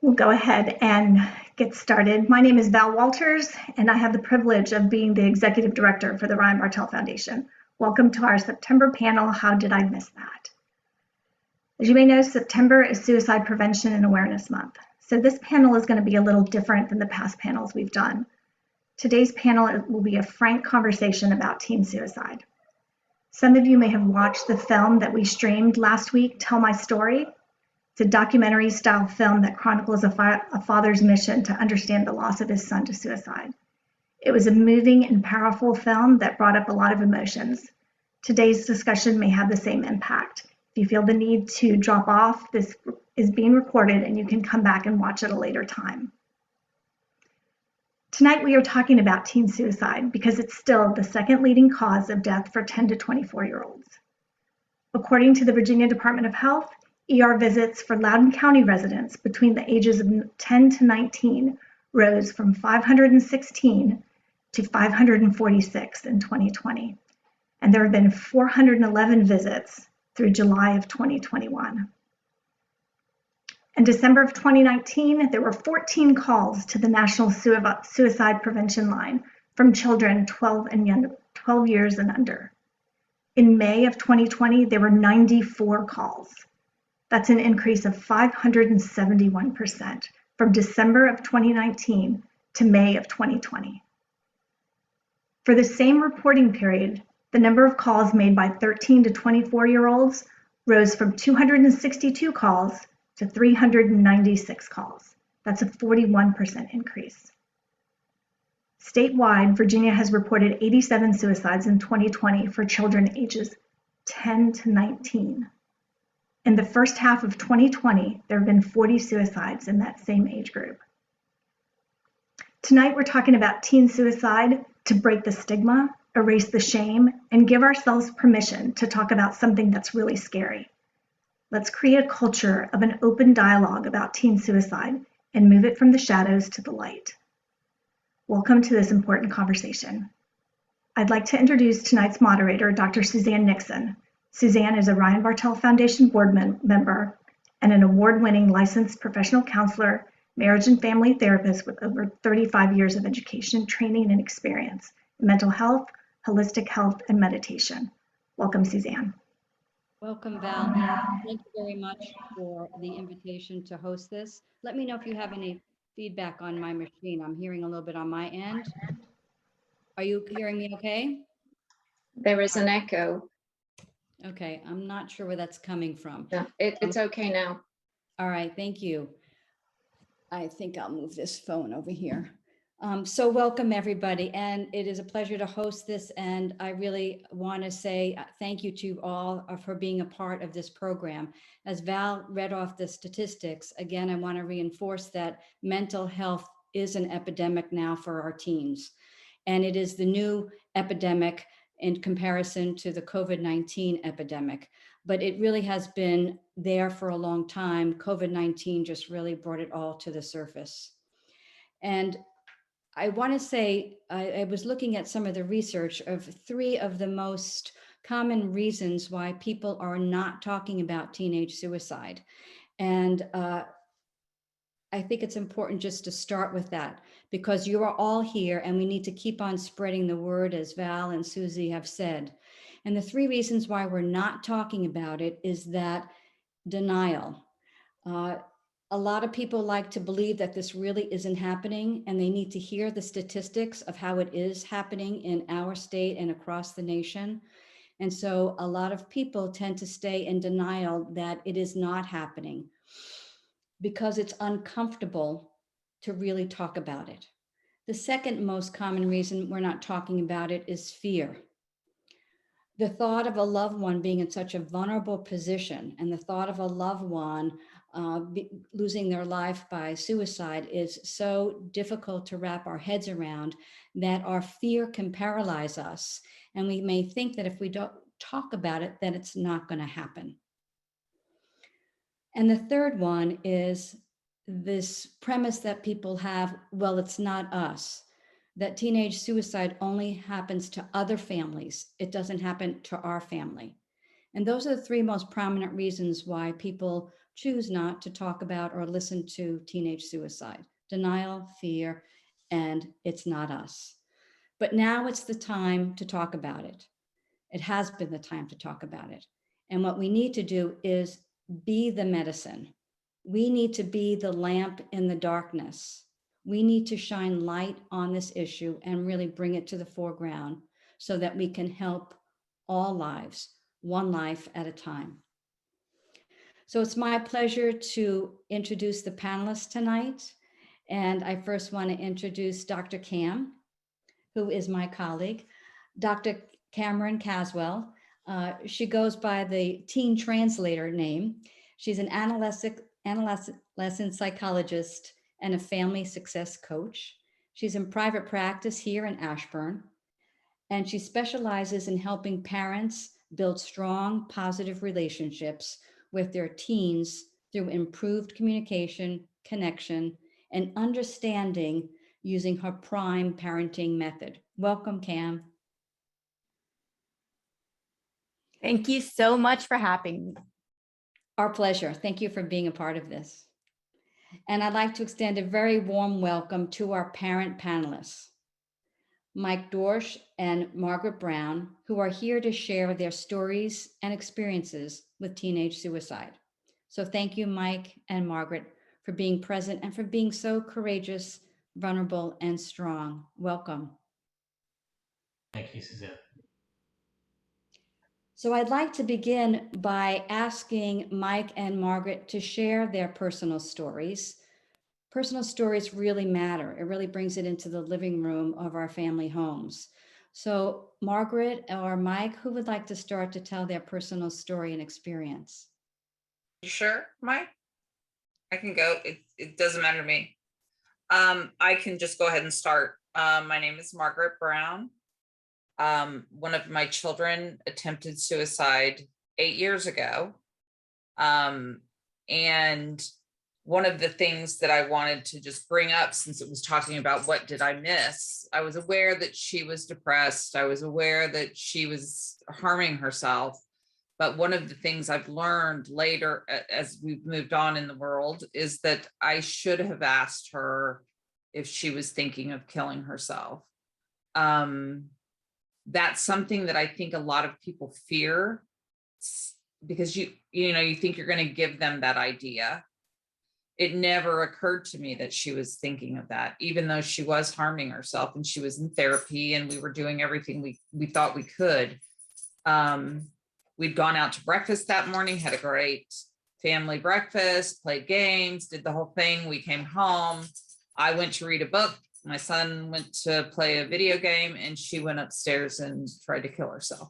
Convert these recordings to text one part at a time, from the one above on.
We'll go ahead and get started. My name is Val Walters, and I have the privilege of being the Executive Director for the Ryan Bartel Foundation. Welcome to our September panel, How Did I Miss That? As you may know, September is Suicide Prevention and Awareness Month. So this panel is going to be a little different than the past panels we've done. Today's panel will be a frank conversation about teen suicide. Some of you may have watched the film that we streamed last week, Tell My Story. It's a documentary-style film that chronicles a father's mission to understand the loss of his son to suicide. It was a moving and powerful film that brought up a lot of emotions. Today's discussion may have the same impact. If you feel the need to drop off, this is being recorded and you can come back and watch at a later time. Tonight we are talking about teen suicide because it's still the second leading cause of death for 10 to 24-year-olds. According to the Virginia Department of Health, ER visits for Loudoun County residents between the ages of 10 to 19 rose from 516 to 546 in 2020, and there have been 411 visits through July of 2021. In December of 2019, there were 14 calls to the National Suicide Prevention Line from children 12 years and under. In May of 2020, there were 94 calls. That's an increase of 571% from December of 2019 to May of 2020. For the same reporting period, the number of calls made by 13 to 24-year-olds rose from 262 calls to 396 calls. That's a 41% increase. Statewide, Virginia has reported 87 suicides in 2020 for children ages 10 to 19. In the first half of 2020, there have been 40 suicides in that same age group. Tonight, we're talking about teen suicide to break the stigma, erase the shame, and give ourselves permission to talk about something that's really scary. Let's create a culture of an open dialogue about teen suicide and move it from the shadows to the light. Welcome to this important conversation. I'd like to introduce tonight's moderator, Dr. Suzanne Nixon. Suzanne is a Ryan Bartel Foundation board member and an award-winning licensed professional counselor, marriage and family therapist with over 35 years of education, training, and experience in mental health, holistic health, and meditation. Welcome, Suzanne. Welcome, Val. Thank you very much for the invitation to host this. Let me know if you have any feedback on my machine. I'm hearing a little bit on my end. Are you hearing me okay? There is an echo. Okay, I'm not sure where that's coming from. No, it's okay now. All right, thank you. I think I'll move this phone over here. So welcome everybody, and it is a pleasure to host this, and I really want to say thank you to all for being a part of this program. As Val read off the statistics, again, I want to reinforce that mental health is an epidemic now for our teens, and it is the new epidemic in comparison to the COVID-19 epidemic, but it really has been there for a long time. COVID-19 just really brought it all to the surface. And I want to say, I was looking at some of the research of 3 of the most common reasons why people are not talking about teenage suicide. And I think it's important just to start with that, because you are all here and we need to keep on spreading the word, as Val and Susie have said. And the 3 reasons why we're not talking about it is that denial. A lot of people like to believe that this really isn't happening, and they need to hear the statistics of how it is happening in our state and across the nation. And so a lot of people tend to stay in denial that it is not happening because it's uncomfortable to really talk about it. The second most common reason we're not talking about it is fear. The thought of a loved one being in such a vulnerable position, and the thought of a loved one losing their life by suicide is so difficult to wrap our heads around that our fear can paralyze us. And we may think that if we don't talk about it, then it's not going to happen. And the third one is this premise that people have, well, it's not us. that teenage suicide only happens to other families. It doesn't happen to our family. And those are the three most prominent reasons why people choose not to talk about or listen to teenage suicide: denial, fear, and it's not us. But now it's the time to talk about it. It has been the time to talk about it. And what we need to do is be the medicine. We need to be the lamp in the darkness. We need to shine light on this issue and really bring it to the foreground so that we can help all lives, one life at a time. So it's my pleasure to introduce the panelists tonight. And I first want to introduce Dr. Cam, who is my colleague, Dr. Cameron Caswell. She goes by the teen translator name. She's an adolescent psychologist and a family success coach. She's in private practice here in Ashburn, and she specializes in helping parents build strong, positive relationships with their teens through improved communication, connection, and understanding using her prime parenting method. Welcome, Cam. Thank you so much for having me. Our pleasure. Thank you for being a part of this. And I'd like to extend a very warm welcome to our parent panelists, Mike Dorsch and Margaret Brown, who are here to share their stories and experiences with teenage suicide. So thank you, Mike and Margaret, for being present and for being so courageous, vulnerable, and strong. Welcome. Thank you, Suzanne. So I'd like to begin by asking Mike and Margaret to share their personal stories. Personal stories really matter. It really brings it into the living room of our family homes. So Margaret or Mike, who would like to start to tell their personal story and experience? You sure, Mike? I can go. It doesn't matter to me. I can just go ahead and start. My name is Margaret Brown. One of my children attempted suicide 8 years ago. And one of the things that I wanted to just bring up, since it was talking about what did I miss, I was aware that she was depressed. I was aware that she was harming herself. But one of the things I've learned later as we've moved on in the world is that I should have asked her if she was thinking of killing herself. That's something that I think a lot of people fear, because you think you're going to give them that idea. It never occurred to me that she was thinking of that, even though she was harming herself and she was in therapy and we were doing everything we thought we could. We'd gone out to breakfast that morning, had a great family breakfast, played games, did the whole thing. We came home. I went to read a book. My son went to play a video game, and she went upstairs and tried to kill herself.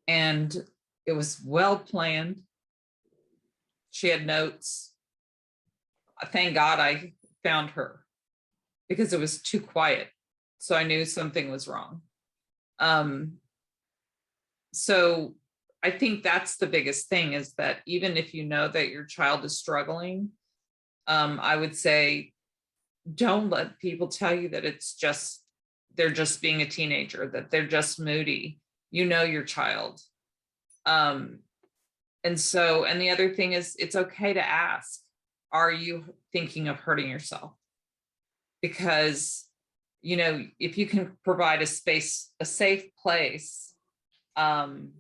And it was well planned. She had notes. Thank God I found her, because it was too quiet. So I knew something was wrong. So I think that's the biggest thing, is that even if you know that your child is struggling, I would say, don't let people tell you that they're just being a teenager, that they're just moody. You know your child. And the other thing is, it's okay to ask, are you thinking of hurting yourself? Because, if you can provide a safe place, then,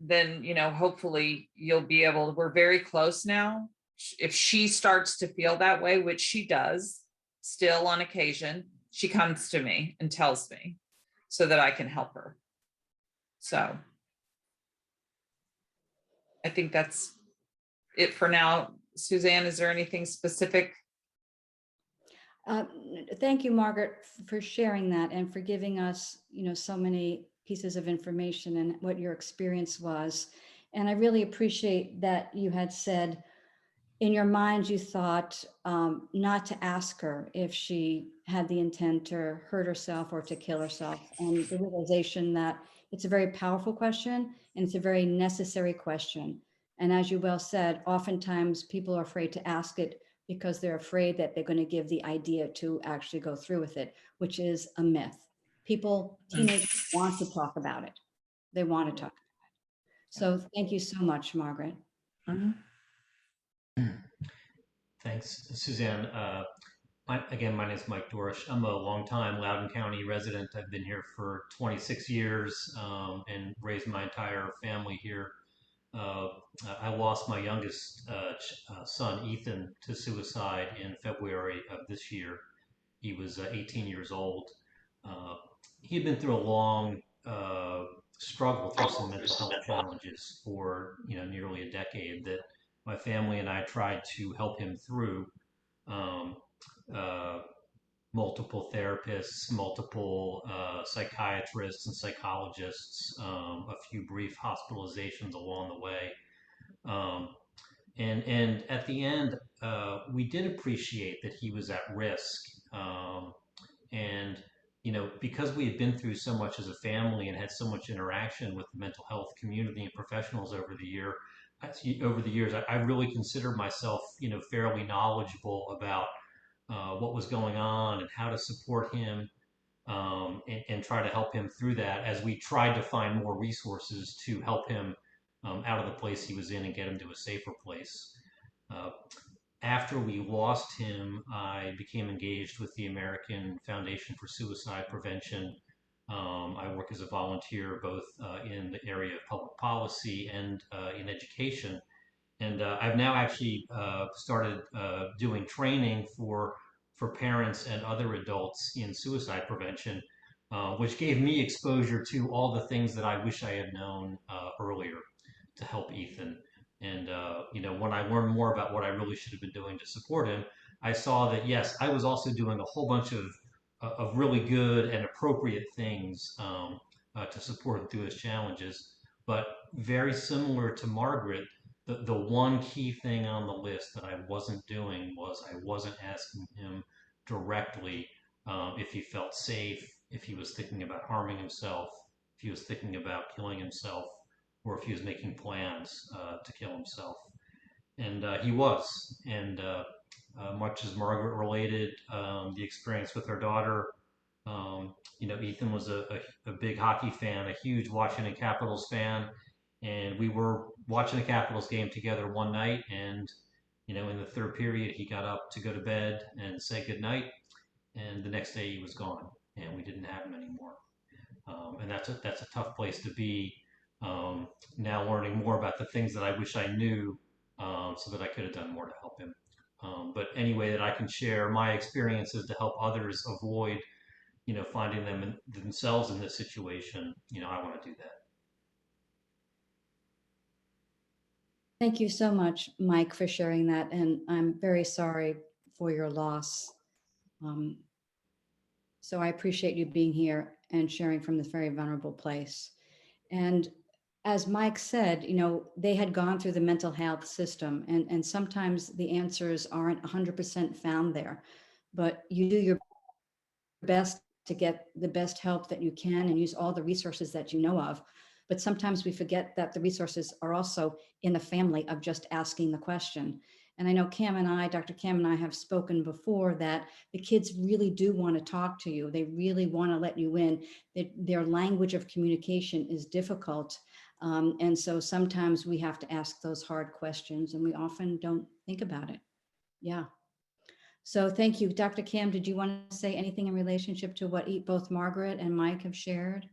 hopefully you'll be able, we're very close now. If she starts to feel that way, which she does still on occasion, she comes to me and tells me so that I can help her. So I think that's it for now. Suzanne, is there anything specific? Thank you, Margaret, for sharing that and for giving us, so many pieces of information and what your experience was. And I really appreciate that you had said in your mind, you thought not to ask her if she had the intent to hurt herself or to kill herself. And the realization that it's a very powerful question and it's a very necessary question. And as you well said, oftentimes people are afraid to ask it because they're afraid that they're going to give the idea to actually go through with it, which is a myth. Teenagers want to talk about it. They want to talk. So thank you so much, Margaret. Thanks, Suzanne. Again, my name is Mike Dorsch. I'm a longtime Loudoun County resident. I've been here for 26 years and raised my entire family here. I lost my youngest son, Ethan, to suicide in February of this year. He was 18 years old. He had been through a long struggle through some mental health challenges for nearly a decade that my family and I tried to help him through. Uh, Multiple therapists, multiple psychiatrists and psychologists, a few brief hospitalizations along the way. And at the end, we did appreciate that he was at risk. And because we had been through so much as a family and had so much interaction with the mental health community and professionals over the years, I really considered myself, fairly knowledgeable about what was going on and how to support him, and try to help him through that as we tried to find more resources to help him out of the place he was in and get him to a safer place. Uh, After we lost him, I became engaged with the American Foundation for Suicide Prevention. I work as a volunteer both in the area of public policy and in education. And I've now actually started doing training for parents and other adults in suicide prevention, which gave me exposure to all the things that I wish I had known earlier to help Ethan. And when I learned more about what I really should have been doing to support him, I saw that yes, I was also doing a whole bunch of really good and appropriate things to support him through his challenges. But very similar to Margaret, the one key thing on the list that I wasn't doing was I wasn't asking him directly if he felt safe, if he was thinking about harming himself, if he was thinking about killing himself, or if he was making plans to kill himself. And he was. And much as Margaret related the experience with her daughter, Ethan was a big hockey fan, a huge Washington Capitals fan. And we were watching the Capitals game together one night, and in the third period, he got up to go to bed and say goodnight, and the next day he was gone, and we didn't have him anymore. And that's a tough place to be. Now learning more about the things that I wish I knew, so that I could have done more to help him. But any way that I can share my experiences to help others avoid, finding themselves in this situation, I want to do that. Thank you so much, Mike, for sharing that. And I'm very sorry for your loss. So I appreciate you being here and sharing from this very vulnerable place. And as Mike said, they had gone through the mental health system, and sometimes the answers aren't 100% found there, but you do your best to get the best help that you can and use all the resources that you know of. But sometimes we forget that the resources are also in the family of just asking the question. And I know Dr. Cam and I have spoken before that the kids really do want to talk to you. They really want to let you in. Their language of communication is difficult. And so sometimes we have to ask those hard questions, and we often don't think about it. Yeah. So thank you. Dr. Cam, did you want to say anything in relationship to what both Margaret and Mike have shared?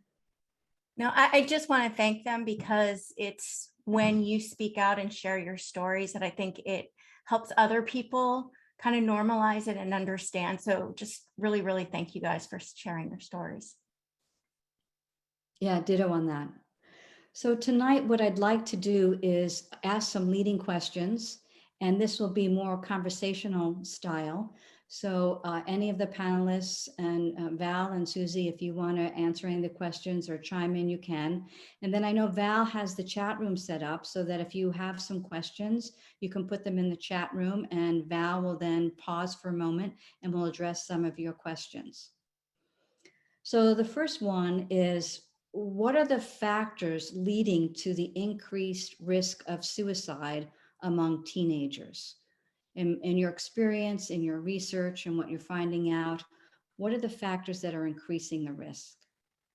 No, I just want to thank them, because it's when you speak out and share your stories that I think it helps other people kind of normalize it and understand. So just really, really thank you guys for sharing your stories. Yeah, ditto on that. So tonight, what I'd like to do is ask some leading questions, and this will be more conversational style. So any of the panelists, and Val and Susie, if you want to answer any of the questions or chime in, you can. And then I know Val has the chat room set up so that if you have some questions, you can put them in the chat room, and Val will then pause for a moment and we'll address some of your questions. So the first one is, what are the factors leading to the increased risk of suicide among teenagers? in your experience, in your research, and what you're finding out, what are the factors that are increasing the risk?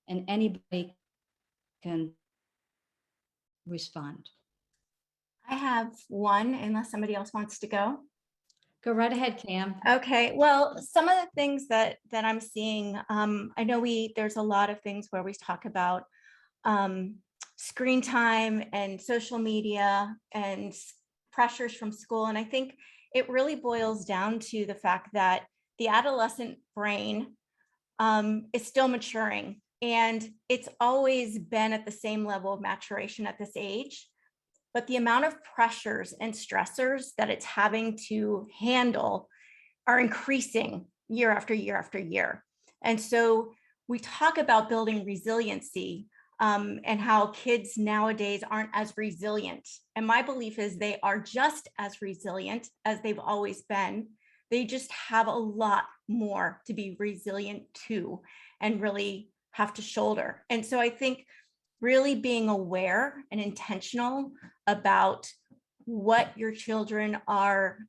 And anybody can respond. I have one, unless somebody else wants to go. Go right ahead, Cam. Okay, well, some of the things that I'm seeing, I know there's a lot of things where we talk about screen time and social media and pressures from school. And I think it really boils down to the fact that the adolescent brain is still maturing, and it's always been at the same level of maturation at this age. But the amount of pressures and stressors that it's having to handle are increasing year after year after year. And so we talk about building resiliency and how kids nowadays aren't as resilient. And my belief is they are just as resilient as they've always been. They just have a lot more to be resilient to and really have to shoulder. And so I think really being aware and intentional about what your children are,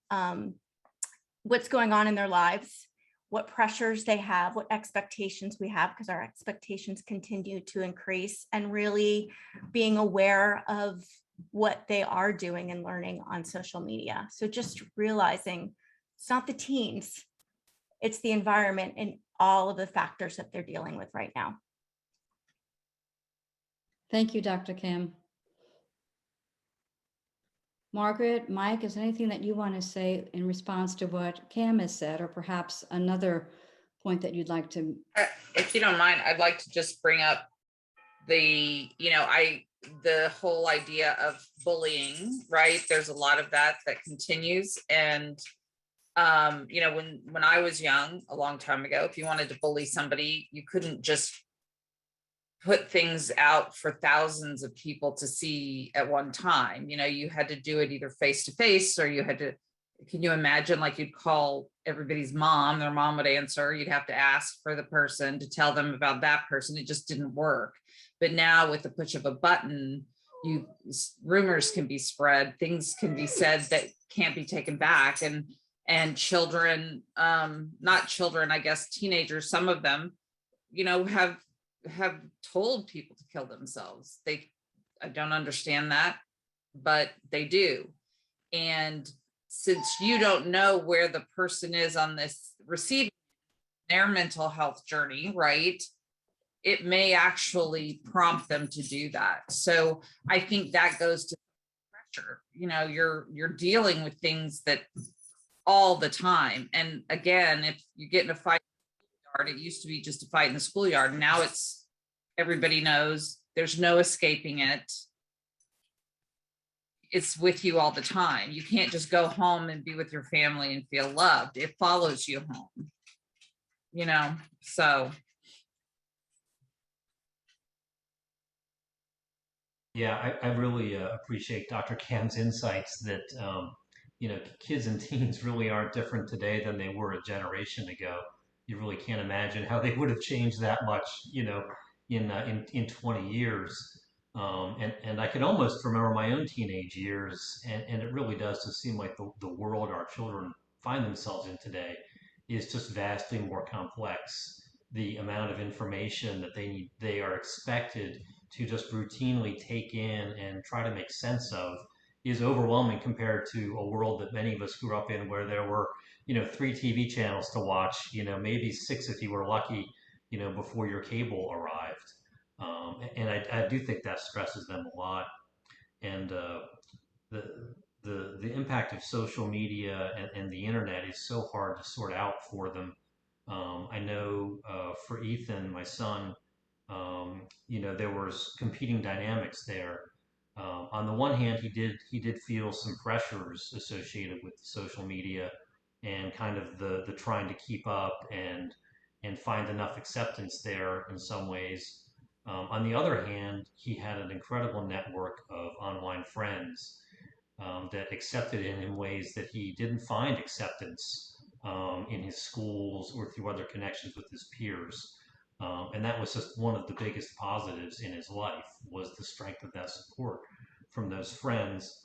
what's going on in their lives, what pressures they have, what expectations we have, because our expectations continue to increase, and really being aware of what they are doing and learning on social media. So just realizing it's not the teens, it's the environment and all of the factors that they're dealing with right now. Thank you, Dr. Kim. Margaret, Mike, is there anything that you want to say in response to what Cam has said, or perhaps another point that you'd like to? If you don't mind, I'd like to just bring up the whole idea of bullying, right? There's a lot of that continues. And, when I was young, a long time ago, if you wanted to bully somebody, you couldn't just put things out for thousands of people to see at one time. You had to do it either face to face, or you had to, can you imagine, like, you'd call everybody's mom, their mom would answer, you'd have to ask for the person to tell them about that person. It just didn't work. But now with the push of a button, rumors can be spread, things can be said that can't be taken back. And children, not children, I guess teenagers, some of them, have told people to kill themselves. I don't understand that, but they do. And since you don't know where the person is on this receiving their mental health journey, right, it may actually prompt them to do that. So I think that goes to pressure. You're dealing with things that all the time. And again, if you get in a fight, it used to be just a fight in the schoolyard. Now it's everybody knows, there's no escaping it. It's with you all the time. You can't just go home and be with your family and feel loved. It follows you home, so. Yeah, I really appreciate Dr. Cam's insights that, kids and teens really aren't different today than they were a generation ago. You really can't imagine how they would have changed that much, in 20 years. And I can almost remember my own teenage years, and it really does just seem like the world our children find themselves in today is just vastly more complex. The amount of information that they are expected to just routinely take in and try to make sense of is overwhelming compared to a world that many of us grew up in, where there were 3 TV channels to watch, maybe 6 if you were lucky, before your cable arrived. And I do think that stresses them a lot. And the impact of social media and the internet is so hard to sort out for them. I know for Ethan, my son, there was competing dynamics there. On the one hand, he did feel some pressures associated with social media and kind of the trying to keep up and find enough acceptance there in some ways. On the other hand, he had an incredible network of online friends that accepted him in ways that he didn't find acceptance in his schools or through other connections with his peers. And that was just one of the biggest positives in his life, was the strength of that support from those friends.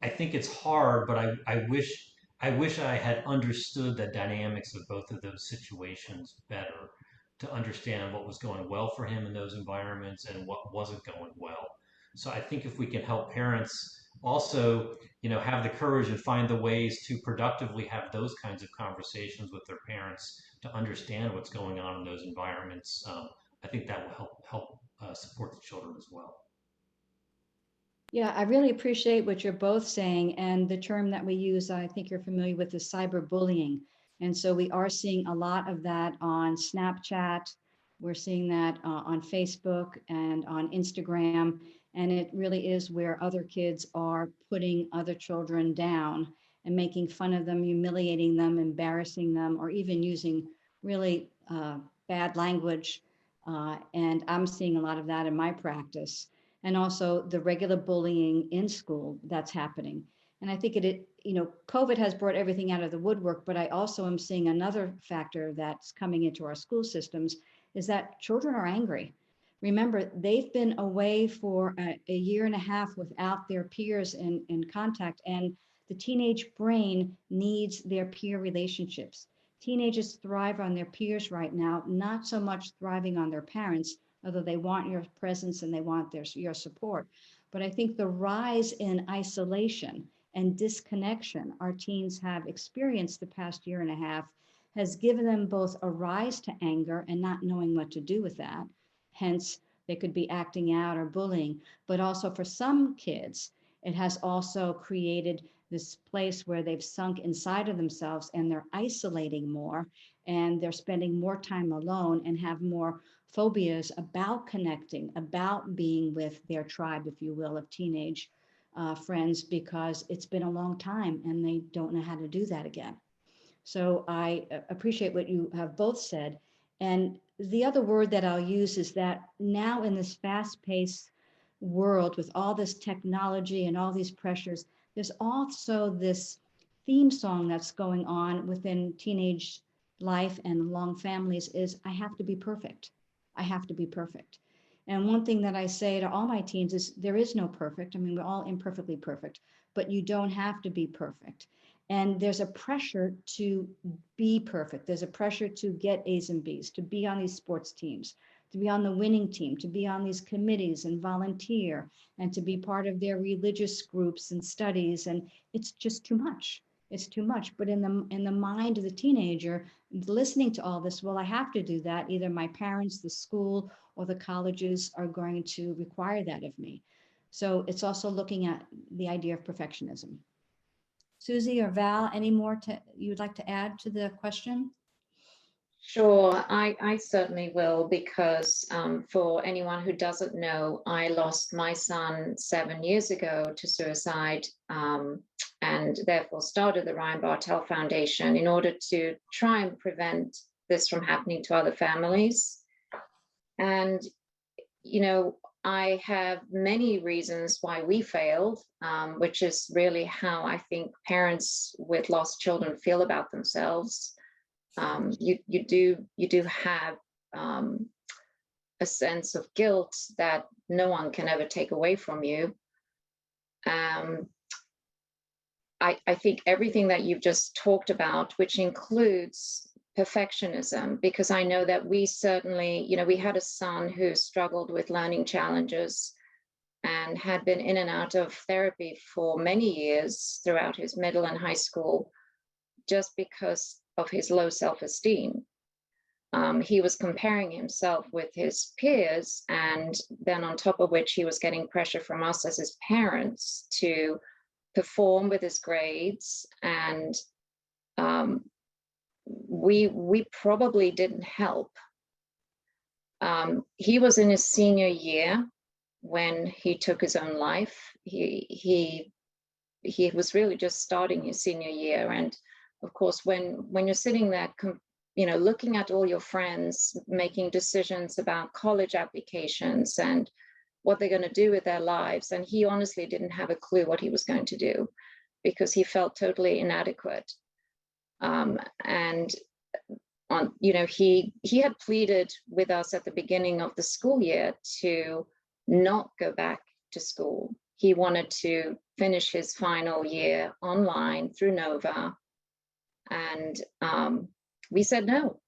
I think it's hard, but I wish I had understood the dynamics of both of those situations better to understand what was going well for him in those environments and what wasn't going well. So I think if we can help parents also, have the courage and find the ways to productively have those kinds of conversations with their parents to understand what's going on in those environments, I think that will help support the children as well. Yeah, I really appreciate what you're both saying. And the term that we use, I think you're familiar with, is cyberbullying. And so we are seeing a lot of that on Snapchat. We're seeing that on Facebook and on Instagram. And it really is where other kids are putting other children down and making fun of them, humiliating them, embarrassing them, or even using really bad language. And I'm seeing a lot of that in my practice, and also the regular bullying in school that's happening. And I think COVID has brought everything out of the woodwork, but I also am seeing another factor that's coming into our school systems is that children are angry. Remember, they've been away for a year and a half without their peers in contact, and the teenage brain needs their peer relationships. Teenagers thrive on their peers right now, not so much thriving on their parents, although they want your presence and they want your support. But I think the rise in isolation and disconnection our teens have experienced the past year and a half has given them both a rise to anger and not knowing what to do with that. Hence, they could be acting out or bullying. But also for some kids, it has also created this place where they've sunk inside of themselves and they're isolating more and they're spending more time alone and have more phobias about connecting, about being with their tribe, if you will, of teenage friends, because it's been a long time and they don't know how to do that again. So I appreciate what you have both said. And the other word that I'll use is that now in this fast-paced world with all this technology and all these pressures, there's also this theme song that's going on within teenage life and long families is, I have to be perfect. I have to be perfect. And one thing that I say to all my teens is there is no perfect. I mean, we're all imperfectly perfect, but you don't have to be perfect. And there's a pressure to be perfect. There's a pressure to get A's and B's, to be on these sports teams, to be on the winning team, to be on these committees and volunteer, and to be part of their religious groups and studies. And it's just too much. It's too much. But in the mind of the teenager, listening to all this, well, I have to do that. Either my parents, the school, or the colleges are going to require that of me. So it's also looking at the idea of perfectionism. Susie or Val, any more you'd like to add to the question? Sure, I certainly will, because for anyone who doesn't know, I lost my son 7 years ago to suicide, and therefore started the Ryan Bartel Foundation in order to try and prevent this from happening to other families. And, I have many reasons why we failed, which is really how I think parents with lost children feel about themselves. You do have a sense of guilt that no one can ever take away from you. I think everything that you've just talked about, which includes perfectionism, because I know that we certainly, we had a son who struggled with learning challenges and had been in and out of therapy for many years throughout his middle and high school, just because of his low self-esteem. He was comparing himself with his peers, and then on top of which he was getting pressure from us as his parents to perform with his grades, and we probably didn't help. He was in his senior year when he took his own life. He was really just starting his senior year, and of course, when you're sitting there, looking at all your friends making decisions about college applications and what they're going to do with their lives, and he honestly didn't have a clue what he was going to do because he felt totally inadequate. And he had pleaded with us at the beginning of the school year to not go back to school. he wanted to finish his final year online through Nova. And we said no.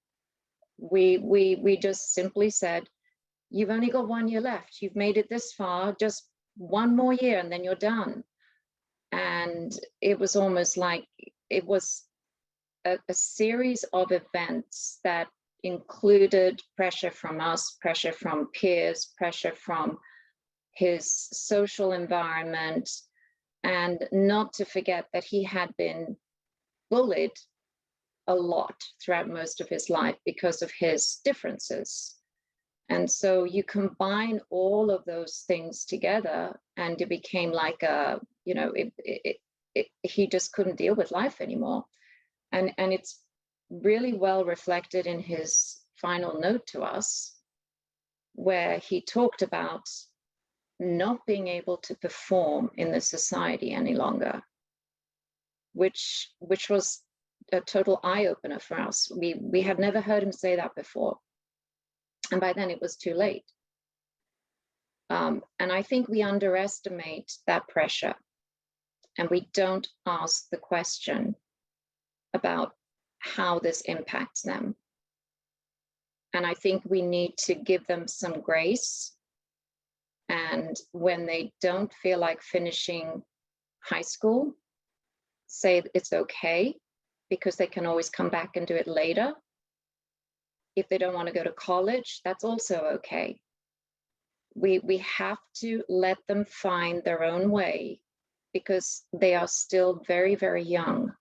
We just simply said, you've only got 1 year left. You've made it this far, just one more year and then you're done. And it was almost like it was a series of events that included pressure from us, pressure from peers, pressure from his social environment, and not to forget that he had been bullied a lot throughout most of his life because of his differences. And so you combine all of those things together, and it became like he just couldn't deal with life anymore. And it's really well reflected in his final note to us, where he talked about not being able to perform in the society any longer, which was a total eye-opener for us. We had never heard him say that before. And by then it was too late. And I think we underestimate that pressure, and we don't ask the question about how this impacts them. And I think we need to give them some grace. And when they don't feel like finishing high school, say it's okay, because they can always come back and do it later. If they don't want to go to college, that's also okay. We have to let them find their own way, because they are still very, very young.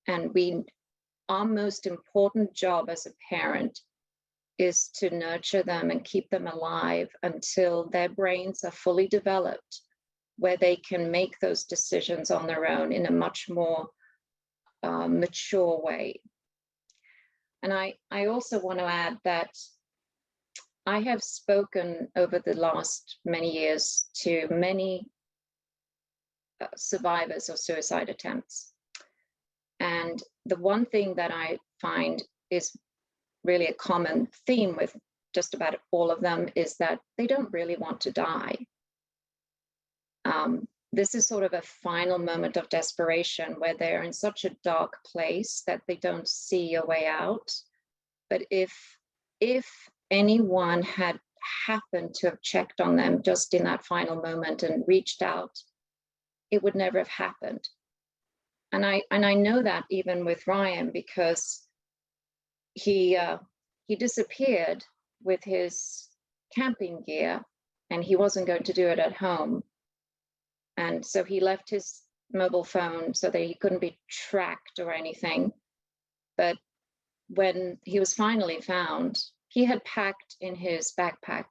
And our most important job as a parent is to nurture them and keep them alive until their brains are fully developed, where they can make those decisions on their own in a much more mature way. And I also want to add that I have spoken over the last many years to many survivors of suicide attempts. And the one thing that I find is really a common theme with just about all of them is that they don't really want to die. This is sort of a final moment of desperation where they're in such a dark place that they don't see a way out. But if anyone had happened to have checked on them just in that final moment and reached out, it would never have happened. And I know that even with Ryan, because he disappeared with his camping gear, and he wasn't going to do it at home. And so he left his mobile phone so that he couldn't be tracked or anything. But when he was finally found, he had packed in his backpack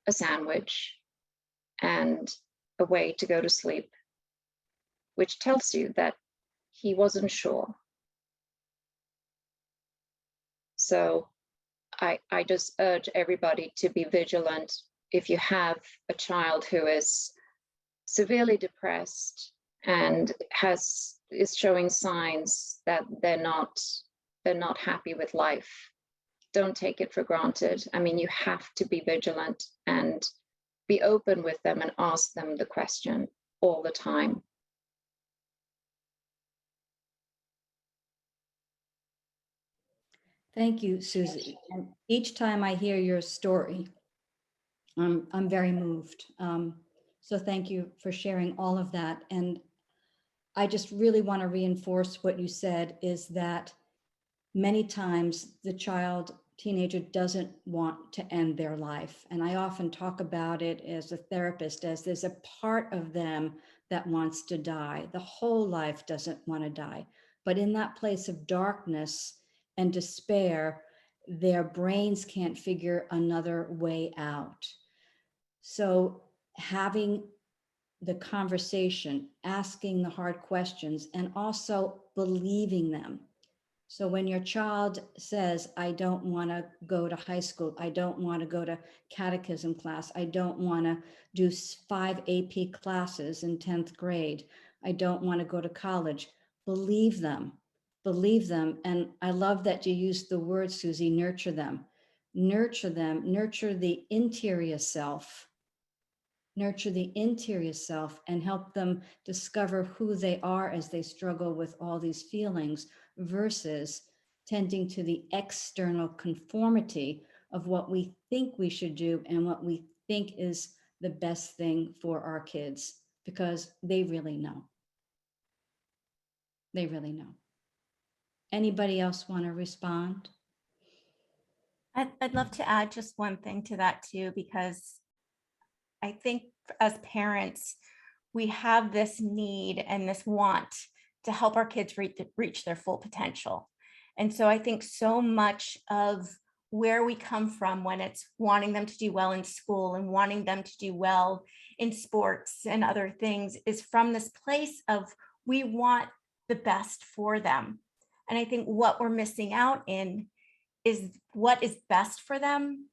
a sandwich and a way to go to sleep, which tells you that he wasn't sure. So I just urge everybody to be vigilant. If you have a child who is severely depressed and is showing signs that they're not happy with life, don't take it for granted. I mean, you have to be vigilant and be open with them and ask them the question all the time. Thank you, Susie. And each time I hear your story, I'm very moved. So thank you for sharing all of that. And I just really want to reinforce what you said, is that many times the teenager doesn't want to end their life. And I often talk about it as a therapist, as there's a part of them that wants to die. The whole life doesn't want to die. But in that place of darkness and despair, their brains can't figure another way out. So having the conversation, asking the hard questions, and also believing them. So when your child says, I don't want to go to high school, I don't want to go to catechism class, I don't want to do 5 AP classes in 10th grade, I don't want to go to college, believe them. Believe them. And I love that you used the word, Susie, nurture them. Nurture them, nurture the interior self, nurture the interior self, and help them discover who they are as they struggle with all these feelings, versus tending to the external conformity of what we think we should do and what we think is the best thing for our kids, because they really know. They really know. Anybody else want to respond? I'd love to add just one thing to that too, because I think as parents, we have this need and this want to help our kids reach their full potential. And so I think so much of where we come from when it's wanting them to do well in school and wanting them to do well in sports and other things is from this place of we want the best for them. And I think what we're missing out in is what is best for them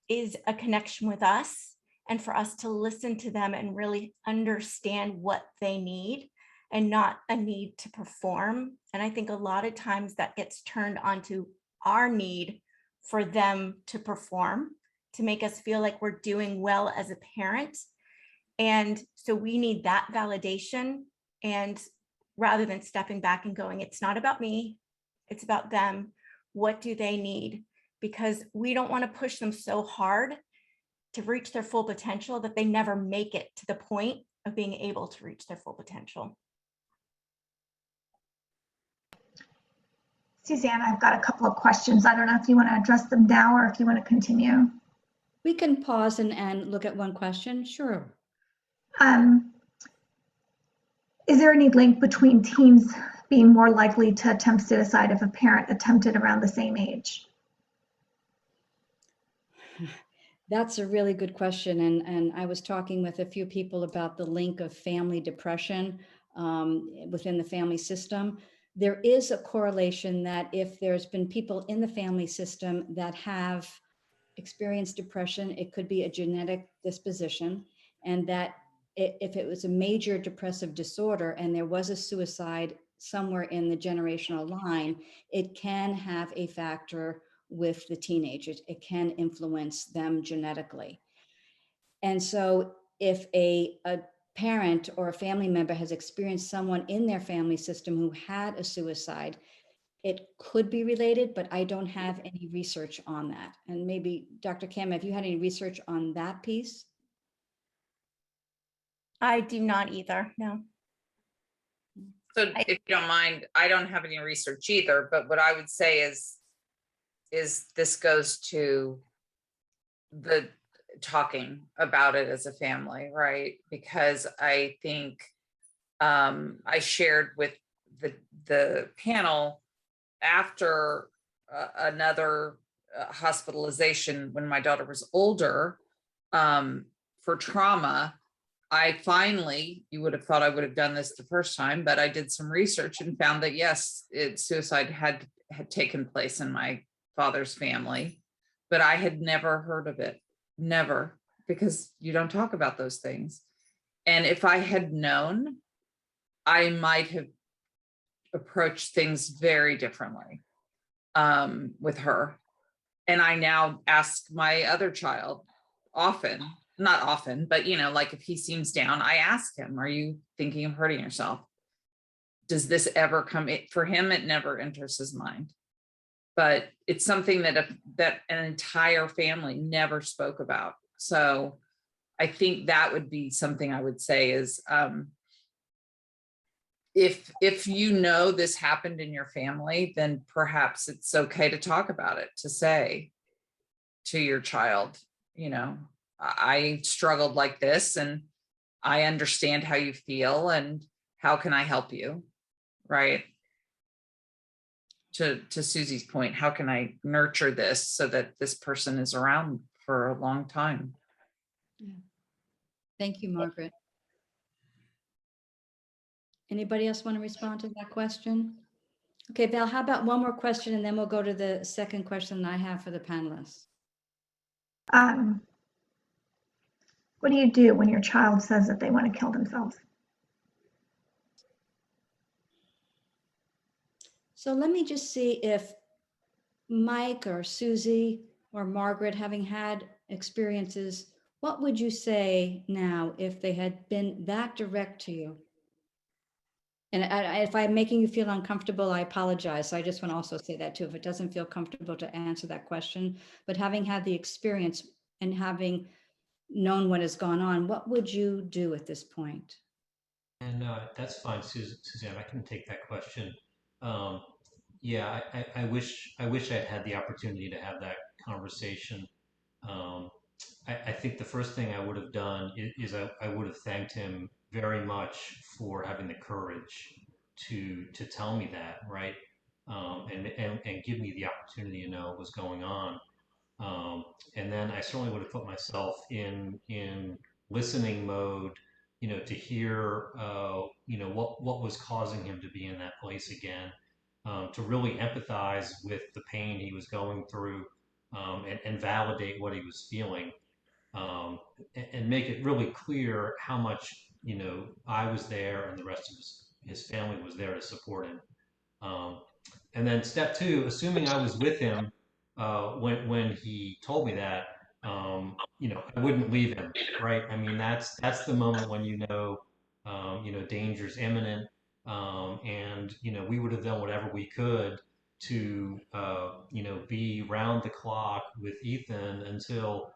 is a connection with us, and for us to listen to them and really understand what they need and not a need to perform. And I think a lot of times that gets turned onto our need for them to perform, to make us feel like we're doing well as a parent. And so we need that validation. And rather than stepping back and going, it's not about me, it's about them. What do they need? Because we don't want to push them so hard to reach their full potential that they never make it to the point of being able to reach their full potential. Suzanne, I've got a couple of questions. I don't know if you want to address them now or if you want to continue. We can pause and look at one question. Sure. Is there any link between teens being more likely to attempt suicide if a parent attempted around the same age? That's a really good question. And I was talking with a few people about the link of family depression within the family system. There is a correlation that if there's been people in the family system that have experienced depression, it could be a genetic disposition, and that if it was a major depressive disorder and there was a suicide somewhere in the generational line, it can have a factor with the teenagers. It can influence them genetically. And so if a parent or a family member has experienced someone in their family system who had a suicide, it could be related, but I don't have any research on that. And maybe Dr. Kim, have you had any research on that piece? I do not either, no. So if you don't mind, I don't have any research either, but what I would say is this goes to the talking about it as a family, right? Because I think I shared with the panel after another hospitalization when my daughter was older for trauma. I finally, you would have thought I would have done this the first time, but I did some research and found that yes, suicide had taken place in my father's family, but I had never heard of it. Never, because you don't talk about those things. And if I had known, I might have approached things very differently with her. And I now ask my other child often, not often, but like if he seems down, I ask him, are you thinking of hurting yourself? Does this ever come for him? It never enters his mind. But it's something that an entire family never spoke about. So I think that would be something I would say is if this happened in your family, then perhaps it's okay to talk about it, to say to your child, I struggled like this and I understand how you feel and how can I help you, right? To Susie's point, how can I nurture this so that this person is around for a long time? Yeah. Thank you, Margaret. Anybody else want to respond to that question? Okay, Val, how about one more question and then we'll go to the second question I have for the panelists. What do you do when your child says that they want to kill themselves? So let me just see if Mike or Susie or Margaret, having had experiences what would you say now if they had been that direct to you? And if I'm making you feel uncomfortable, I apologize. So I just want to also say that too, if it doesn't feel comfortable to answer that question, but having had the experience and having known what has gone on, what would you do at this point? And that's fine, Suzanne. I can take that question. Um, yeah, I wish I'd had the opportunity to have that conversation. Um, I think the first thing I would have done is I would have thanked him very much for having the courage to tell me that, right? And give me the opportunity to know what was going on. Um, and then I certainly would have put myself in listening mode, to hear, what was causing him to be in that place again, to really empathize with the pain he was going through, and validate what he was feeling, and make it really clear how much, I was there and the rest of his family was there to support him. Um, and then step two, assuming I was with him when he told me that, I wouldn't leave him, right? I mean, that's the moment when danger's imminent, and we would have done whatever we could to be round the clock with Ethan until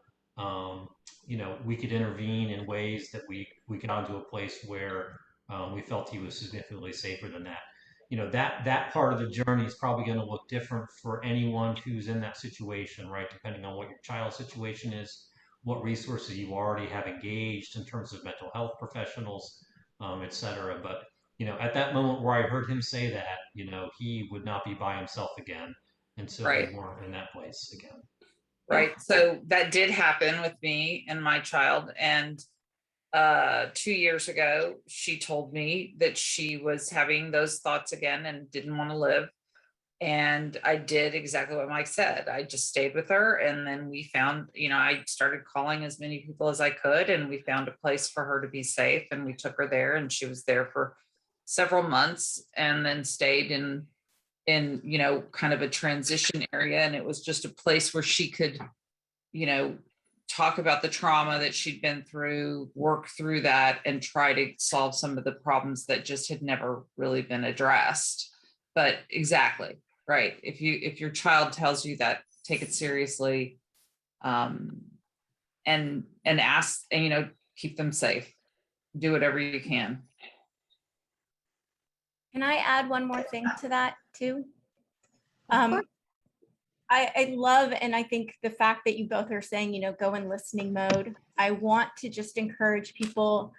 we could intervene in ways that we got into a place where we felt he was significantly safer than that. That part of the journey is probably going to look different for anyone who's in that situation, right? Depending on what your child's situation is, what resources you already have engaged in terms of mental health professionals, et cetera. But at that moment where I heard him say that, he would not be by himself again until we Right. weren't in that place again. Right. So that did happen with me and my child. And 2 years ago, she told me that she was having those thoughts again and didn't want to live. And I did exactly what Mike said. I just stayed with her. And then we found, I started calling as many people as I could, and we found a place for her to be safe. And we took her there, and she was there for several months and then stayed in kind of a transition area. And it was just a place where she could, talk about the trauma that she'd been through, work through that, and try to solve some of the problems that just had never really been addressed. But exactly right. If your child tells you that, take it seriously, and ask, and keep them safe. Do whatever you can. Can I add one more thing to that too? I love, and I think the fact that you both are saying, go in listening mode. I want to just encourage people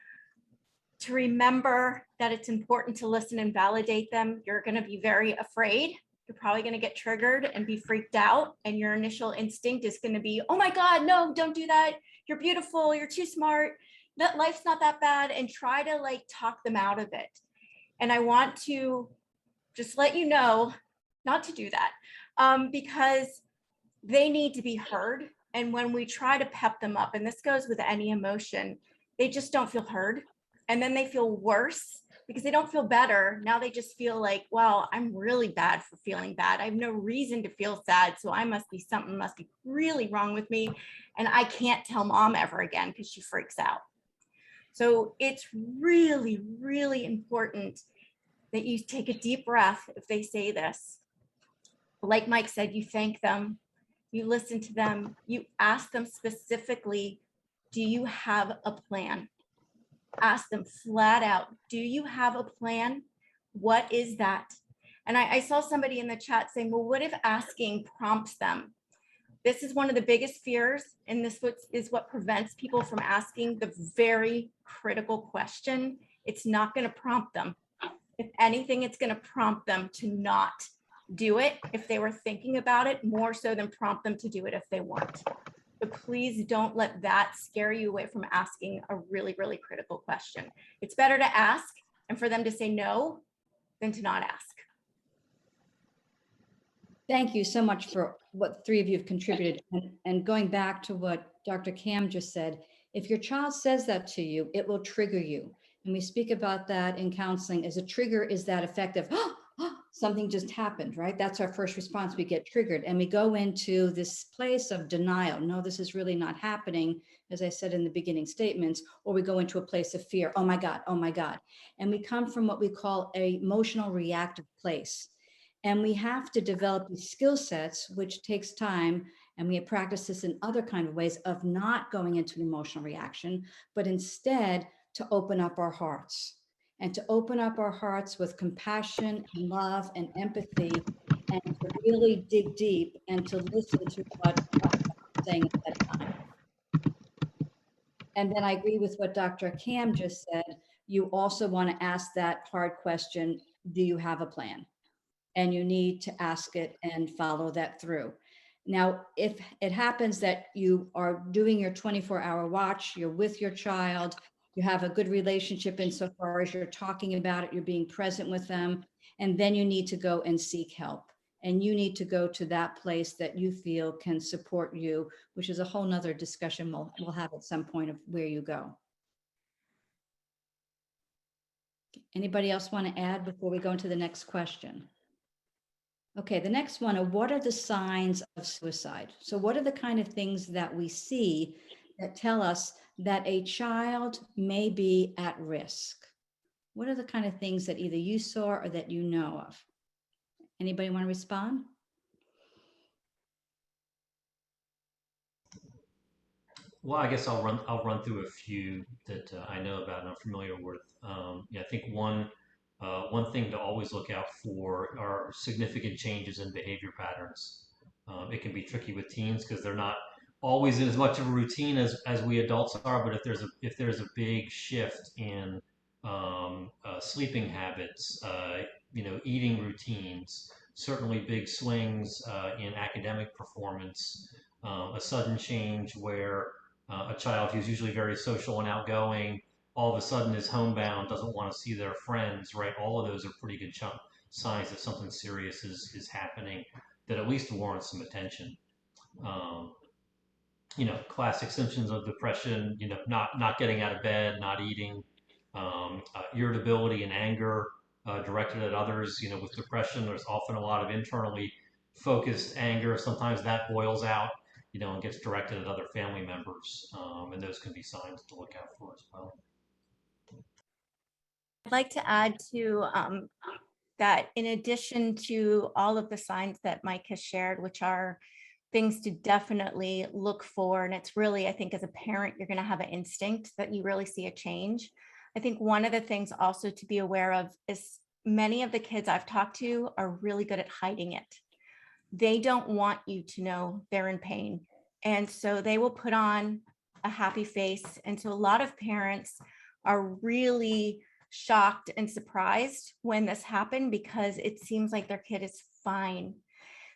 to remember that it's important to listen and validate them. You're going to be very afraid. You're probably going to get triggered and be freaked out. And your initial instinct is going to be, oh my God, no, don't do that. You're beautiful. You're too smart. That life's not that bad. And try to talk them out of it. And I want to just let you know not to do that, because they need to be heard. And when we try to pep them up, and this goes with any emotion, they just don't feel heard. And then they feel worse because they don't feel better. Now they just feel like, wow, I'm really bad for feeling bad. I have no reason to feel sad. So something must be really wrong with me. And I can't tell mom ever again because she freaks out. So it's really, really important that you take a deep breath if they say this. Like Mike said, you thank them, you listen to them, you ask them specifically, do you have a plan? Ask them flat out, do you have a plan? What is that? And I saw somebody in the chat saying, well, what if asking prompts them? This is one of the biggest fears, and this is what prevents people from asking the very critical question. It's not going to prompt them. If anything, it's going to prompt them to not do it if they were thinking about it, more so than prompt them to do it if they weren't. So please don't let that scare you away from asking a really, really critical question. It's better to ask and for them to say no than to not ask. Thank you so much for what the three of you have contributed. And going back to what Dr. Cam just said, if your child says that to you, it will trigger you. And we speak about that in counseling as a trigger is that effect of, oh, something just happened, right? That's our first response. We get triggered and we go into this place of denial. No, this is really not happening, as I said in the beginning statements, or we go into a place of fear. Oh my God, oh my God. And we come from what we call a emotional reactive place. And we have to develop these skill sets, which takes time. And we practice this in other kind of ways of not going into an emotional reaction, but instead to open up our hearts. And to open up our hearts with compassion and love and empathy, and to really dig deep and to listen to what God is saying at that time. And then I agree with what Dr. Cam just said. You also want to ask that hard question, do you have a plan? And you need to ask it and follow that through. Now, if it happens that you are doing your 24-hour watch, you're with your child, you have a good relationship insofar as you're talking about it, you're being present with them, and then you need to go and seek help. And you need to go to that place that you feel can support you, which is a whole nother discussion we'll have at some point of where you go. Anybody else want to add before we go into the next question? Okay, the next one, what are the signs of suicide? So what are the kind of things that we see that tell us that a child may be at risk? What are the kind of things that either you saw or that you know of? Anybody want to respond? Well, I guess I'll run through a few that I know about and I'm familiar with. Yeah, I think one thing to always look out for are significant changes in behavior patterns. It can be tricky with teens because they're not always in as much of a routine as we adults are. But if there's a big shift in sleeping habits, eating routines, certainly big swings in academic performance, a sudden change where a child who's usually very social and outgoing all of a sudden is homebound, doesn't want to see their friends, right? All of those are pretty good signs that something serious is happening that at least warrants some attention. Um, Classic symptoms of depression, not getting out of bed, not eating, irritability and anger directed at others. With depression, there's often a lot of internally focused anger. Sometimes that boils out, and gets directed at other family members. And those can be signs to look out for as well. I'd like to add to that in addition to all of the signs that Mike has shared, which are things to definitely look for, and it's really, I think as a parent, you're going to have an instinct that you really see a change. I think one of the things also to be aware of is many of the kids I've talked to are really good at hiding it. They don't want you to know they're in pain. And so they will put on a happy face. And so a lot of parents are really shocked and surprised when this happened because it seems like their kid is fine.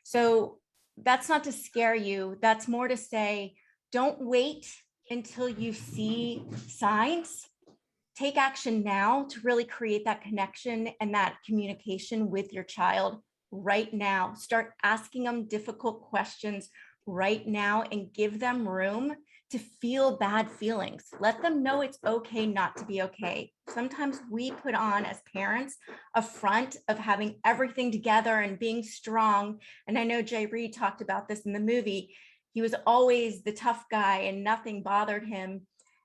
So that's not to scare you. That's more to say, don't wait until you see signs. Take action now to really create that connection and that communication with your child right now. Start asking them difficult questions right now and give them room to feel bad feelings. Let them know it's okay not to be okay. Sometimes we put on as parents a front of having everything together and being strong. And I know Jay Reed talked about this in the movie. He was always the tough guy and nothing bothered him.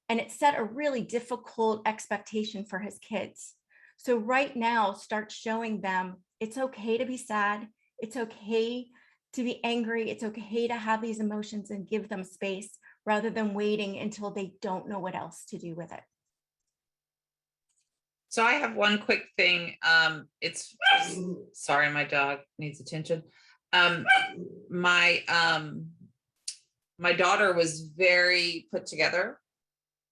And it set a really difficult expectation for his kids. So right now, start showing them it's okay to be sad. It's okay to be angry. It's okay to have these emotions and give them space rather than waiting until they don't know what else to do with it. So I have one quick thing. It's sorry, my dog needs attention. My daughter was very put together,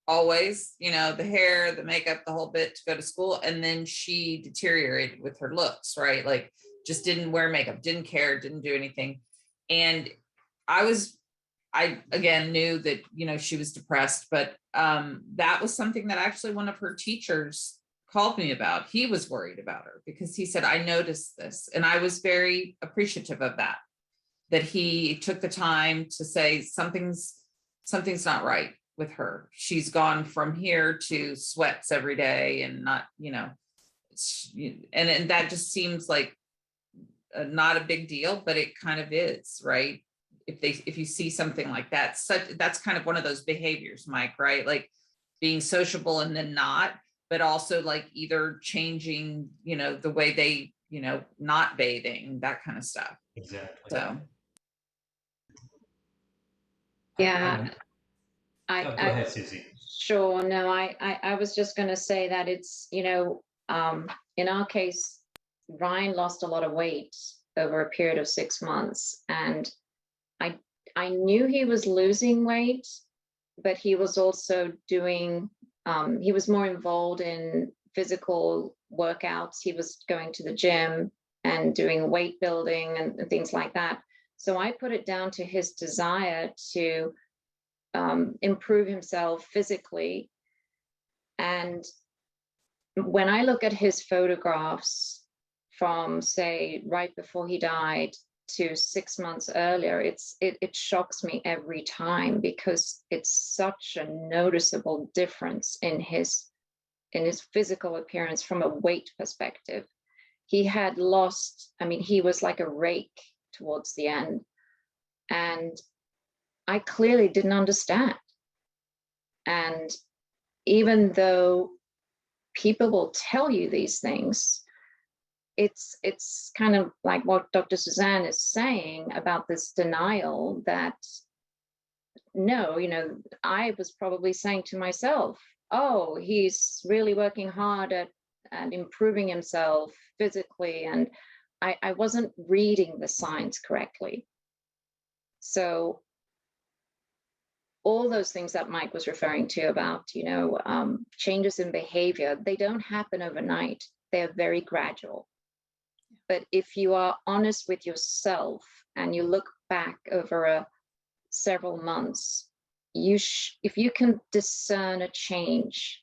always, the hair, the makeup, the whole bit to go to school. And then she deteriorated with her looks, right? Like just didn't wear makeup, didn't care, didn't do anything. And I again knew that, she was depressed, but that was something that actually one of her teachers called me about. He was worried about her because he said, I noticed this. And I was very appreciative of that he took the time to say something's not right with her. She's gone from here to sweats every day and not, and that just seems like not a big deal, but it kind of is, right? If you see something like that, that's kind of one of those behaviors, Mike, right? Like being sociable and then not, but also like either changing, the way they, not bathing, that kind of stuff. Exactly. So. Yeah. Go ahead, Susie. Sure. No, I was just going to say that it's, in our case, Ryan lost a lot of weight over a period of 6 months. And I knew he was losing weight, but he was also doing, he was more involved in physical workouts. He was going to the gym and doing weight building and things like that. So I put it down to his desire to improve himself physically. And when I look at his photographs from, say, right before he died to 6 months earlier, it shocks me every time, because it's such a noticeable difference in his physical appearance from a weight perspective. He had lost, he was like a rake towards the end. And I clearly didn't understand. And even though people will tell you these things, it's kind of like what Dr. Suzanne is saying about this denial, that no, I was probably saying to myself, oh, he's really working hard at improving himself physically. And I wasn't reading the signs correctly. So all those things that Mike was referring to about, changes in behavior, they don't happen overnight. They're very gradual. But if you are honest with yourself and you look back over several months, if you can discern a change,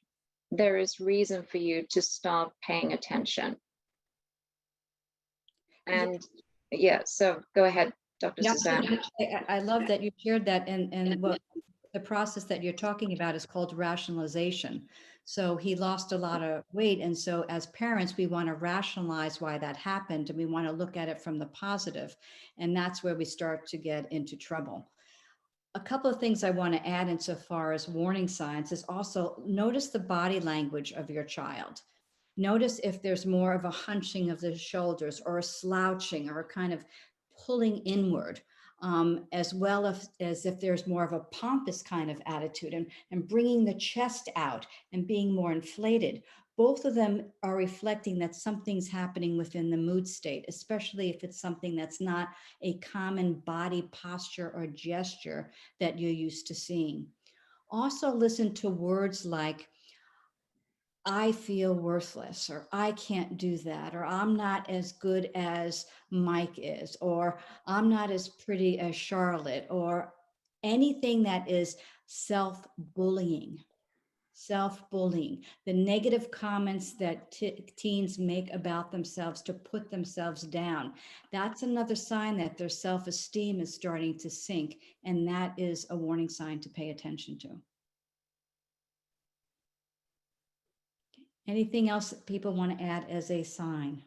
there is reason for you to start paying attention. And so go ahead, Dr. Suzanne. I love that you shared that, and what the process that you're talking about is called rationalization. So he lost a lot of weight, and so as parents, we want to rationalize why that happened, and we want to look at it from the positive, and that's where we start to get into trouble. A couple of things I want to add insofar as warning signs is also notice the body language of your child. Notice if there's more of a hunching of the shoulders, or a slouching, or a kind of pulling inward, as well as if there's more of a pompous kind of attitude, and bringing the chest out and being more inflated. Both of them are reflecting that something's happening within the mood state, especially if it's something that's not a common body posture or gesture that you're used to seeing. Also listen to words like, I feel worthless, or I can't do that, or I'm not as good as Mike is, or I'm not as pretty as Charlotte, or anything that is self-bullying. Self-bullying, the negative comments that teens make about themselves to put themselves down. That's another sign that their self-esteem is starting to sink, and that is a warning sign to pay attention to. Anything else that people want to add as a sign?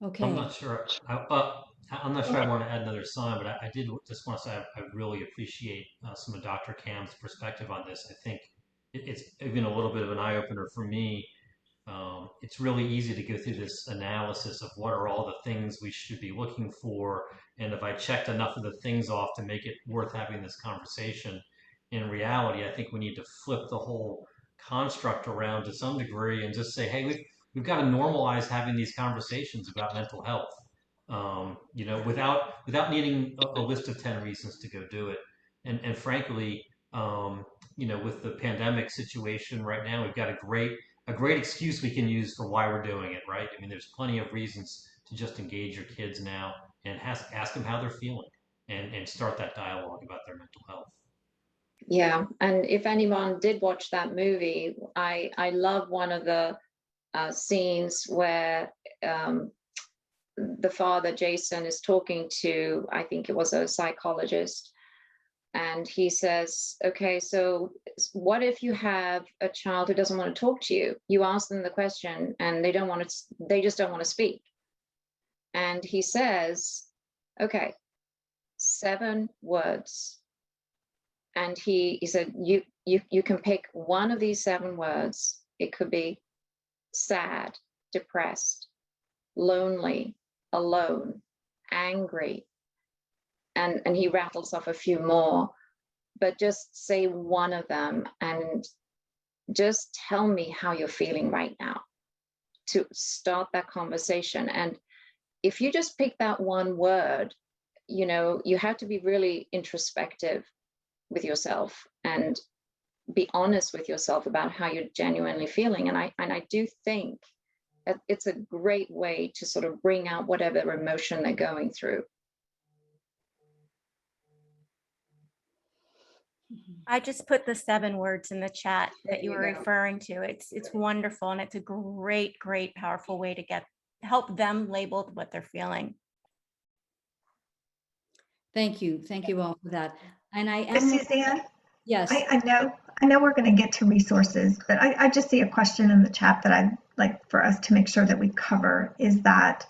Okay. I'm not sure. I'm not sure I want to add another sign, but I did just want to say I really appreciate some of Dr. Cam's perspective on this. I think it's been a little bit of an eye opener for me. It's really easy to go through this analysis of what are all the things we should be looking for, and if I checked enough of the things off to make it worth having this conversation. In reality, I think we need to flip the whole construct around to some degree and just say, hey, we've got to normalize having these conversations about mental health. Without needing a list of 10 reasons to go do it. And frankly, with the pandemic situation right now, we've got a great excuse we can use for why we're doing it, right? I mean, there's plenty of reasons to just engage your kids now and ask them how they're feeling, and start that dialogue about their mental health. Yeah, and if anyone did watch that movie, I love one of the scenes where the father, Jason, is talking to, I think it was a psychologist, And he says, okay, so what if you have a child who doesn't want to talk to you? You ask them the question and they just don't want to speak. And he says, okay, 7 words. And he said, you can pick one of these 7 words. It could be sad, depressed, lonely, alone, angry. And he rattles off a few more, but just say one of them and just tell me how you're feeling right now to start that conversation. And if you just pick that one word, you have to be really introspective with yourself and be honest with yourself about how you're genuinely feeling. And I do think that it's a great way to sort of bring out whatever emotion they're going through. I just put the 7 words in the chat There that you you were go. referring to. It's wonderful, and it's a great, powerful way to help them label what they're feeling. Thank you. Thank you all for that. And I Miss am, Suzanne, yes, I know we're going to get to resources, but I just see a question in the chat that I'd like for us to make sure that we cover is that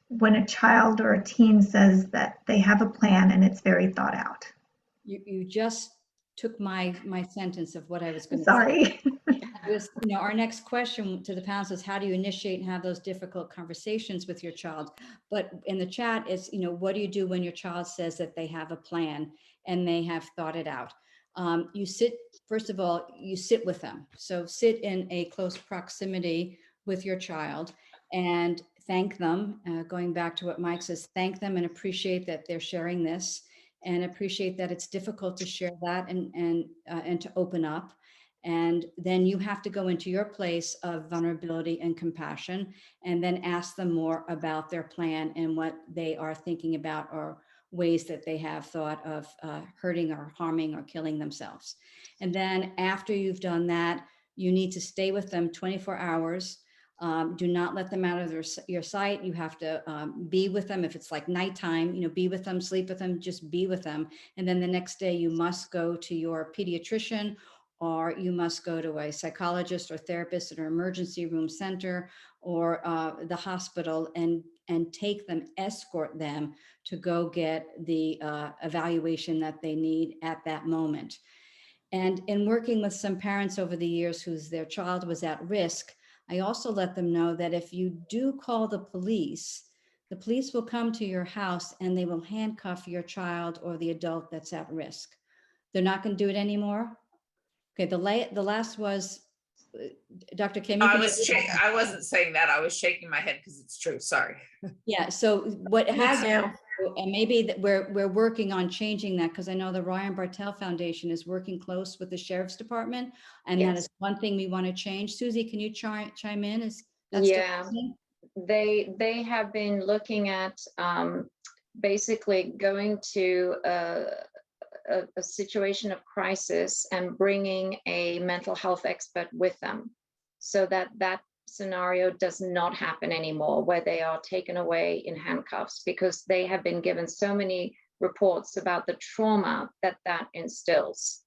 when a child or a teen says that they have a plan and it's very thought out. you just took my sentence of what I was going to say. Sorry. Was, our next question to the panelists is, how do you initiate and have those difficult conversations with your child? But in the chat, it's, what do you do when your child says that they have a plan and they have thought it out? First of all, you sit with them. So sit in a close proximity with your child and thank them. Going back to what Mike says, thank them and appreciate that they're sharing this, and appreciate that it's difficult to share that and to open up. And then you have to go into your place of vulnerability and compassion, and then ask them more about their plan and what they are thinking about, or ways that they have thought of hurting or harming or killing themselves. And then after you've done that, you need to stay with them 24 hours. Do not let them out of your sight. You have to be with them. If it's like nighttime, be with them, sleep with them, just be with them. And then the next day you must go to your pediatrician, or you must go to a psychologist or therapist at an emergency room center or the hospital, and take them, escort them to go get the evaluation that they need at that moment. And in working with some parents over the years their child was at risk, I also let them know that if you do call the police will come to your house and they will handcuff your child or the adult that's at risk. They're not going to do it anymore. Okay, the last was Dr. Kim. I wasn't saying that. I was shaking my head because it's true. Sorry. Yeah. So what Me has, too. and maybe that we're working on changing that, because I know the Ryan Bartel Foundation is working close with the Sheriff's Department, and that is one thing we want to change. Susie, can you chime in? Is that still happening? They have been looking at basically going to a situation of crisis and bringing a mental health expert with them, so that scenario does not happen anymore, where they are taken away in handcuffs, because they have been given so many reports about the trauma that instills.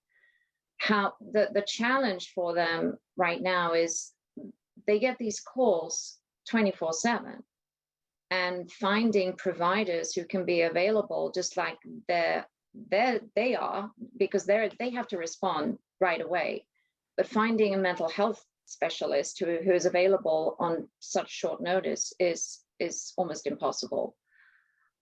How the challenge for them right now is they get these calls 24/7, and finding providers who can be available just like they are, because they have to respond right away. But finding a mental health specialist who is available on such short notice is almost impossible.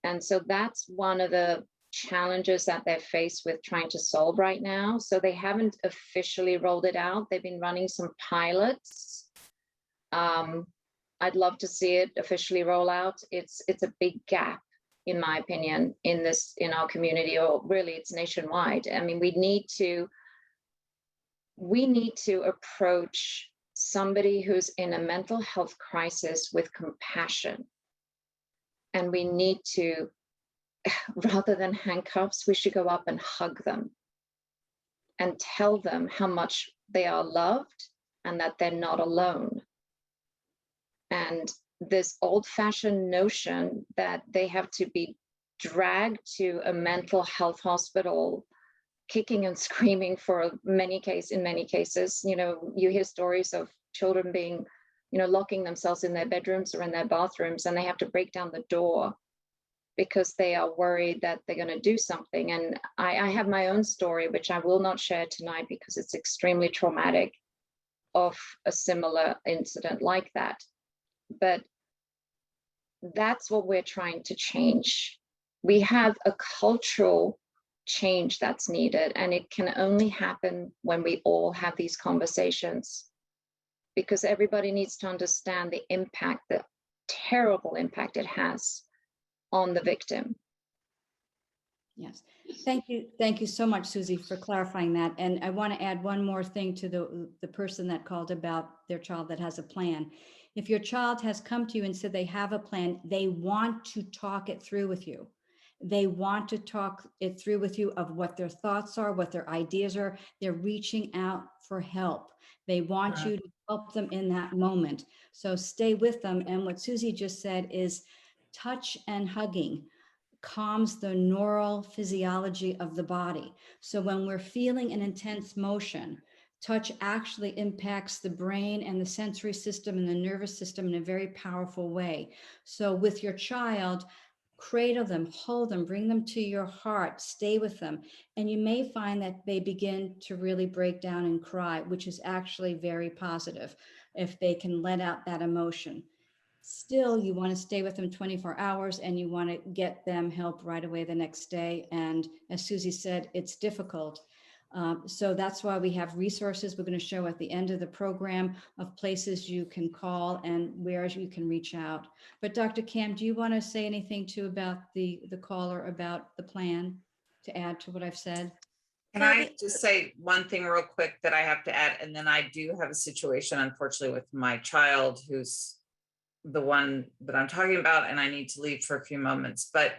And so that's one of the challenges that they're faced with trying to solve right now. So they haven't officially rolled it out. They've been running some pilots. I'd love to see it officially roll out. It's a big gap, in my opinion, in our community, or really it's nationwide. I mean, we need to approach somebody who's in a mental health crisis with compassion. And we need to, rather than handcuffs, we should go up and hug them and tell them how much they are loved and that they're not alone. And this old-fashioned notion that they have to be dragged to a mental health hospital, kicking and screaming in many cases. You hear stories of children being, locking themselves in their bedrooms or in their bathrooms, and they have to break down the door because they are worried that they're going to do something. And I have my own story, which I will not share tonight because it's extremely traumatic, of a similar incident like that. But that's what we're trying to change. We have a cultural change that's needed, and it can only happen when we all have these conversations, because everybody needs to understand the impact, the terrible impact it has on the victim. Yes, thank you. Thank you so much, Susie, for clarifying that. And I want to add one more thing to the person that called about their child that has a plan. If your child has come to you and said they have a plan, they want to talk it through with you. They want to talk it through with you of what their thoughts are, what their ideas are. They're reaching out for help. They want you to help them in that moment. So stay with them. And what Susie just said is touch and hugging calms the neural physiology of the body. So when we're feeling an intense motion, touch actually impacts the brain and the sensory system and the nervous system in a very powerful way. So with your child, cradle them, hold them, bring them to your heart, stay with them. And you may find that they begin to really break down and cry, which is actually very positive if they can let out that emotion. Still, you want to stay with them 24 hours and you want to get them help right away the next day. And as Susie said, it's difficult. So that's why we have resources we're going to show at the end of the program of places you can call and where you can reach out. But Dr. Cam, do you want to say anything too about the caller about the plan to add to what I've said? Can I just say one thing real quick that I have to add? And then I do have a situation, unfortunately, with my child who's the one that I'm talking about, and I need to leave for a few moments, but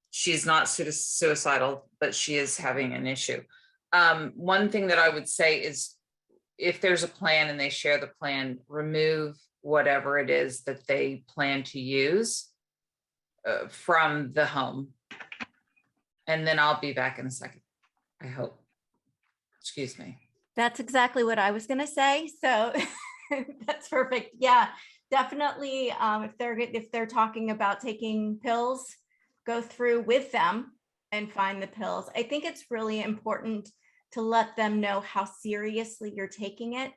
she's not suicidal, but she is having an issue. One thing that I would say is if there's a plan and they share the plan, remove whatever it is that they plan to use from the home. And then I'll be back in a second, I hope. Excuse me. That's exactly what I was going to say. So that's perfect. Yeah, definitely. If they're talking about taking pills, go through with them and find the pills. I think it's really important to let them know how seriously you're taking it.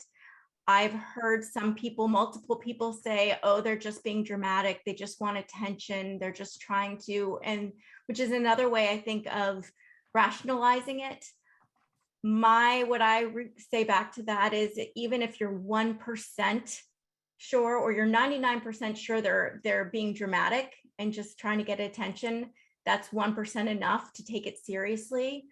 I've heard multiple people say, oh, they're just being dramatic. They just want attention. They're just trying to, and which is another way I think of rationalizing it. What I say back to that is that even if you're 1% sure, or you're 99% sure they're being dramatic and just trying to get attention, that's 1% enough to take it seriously.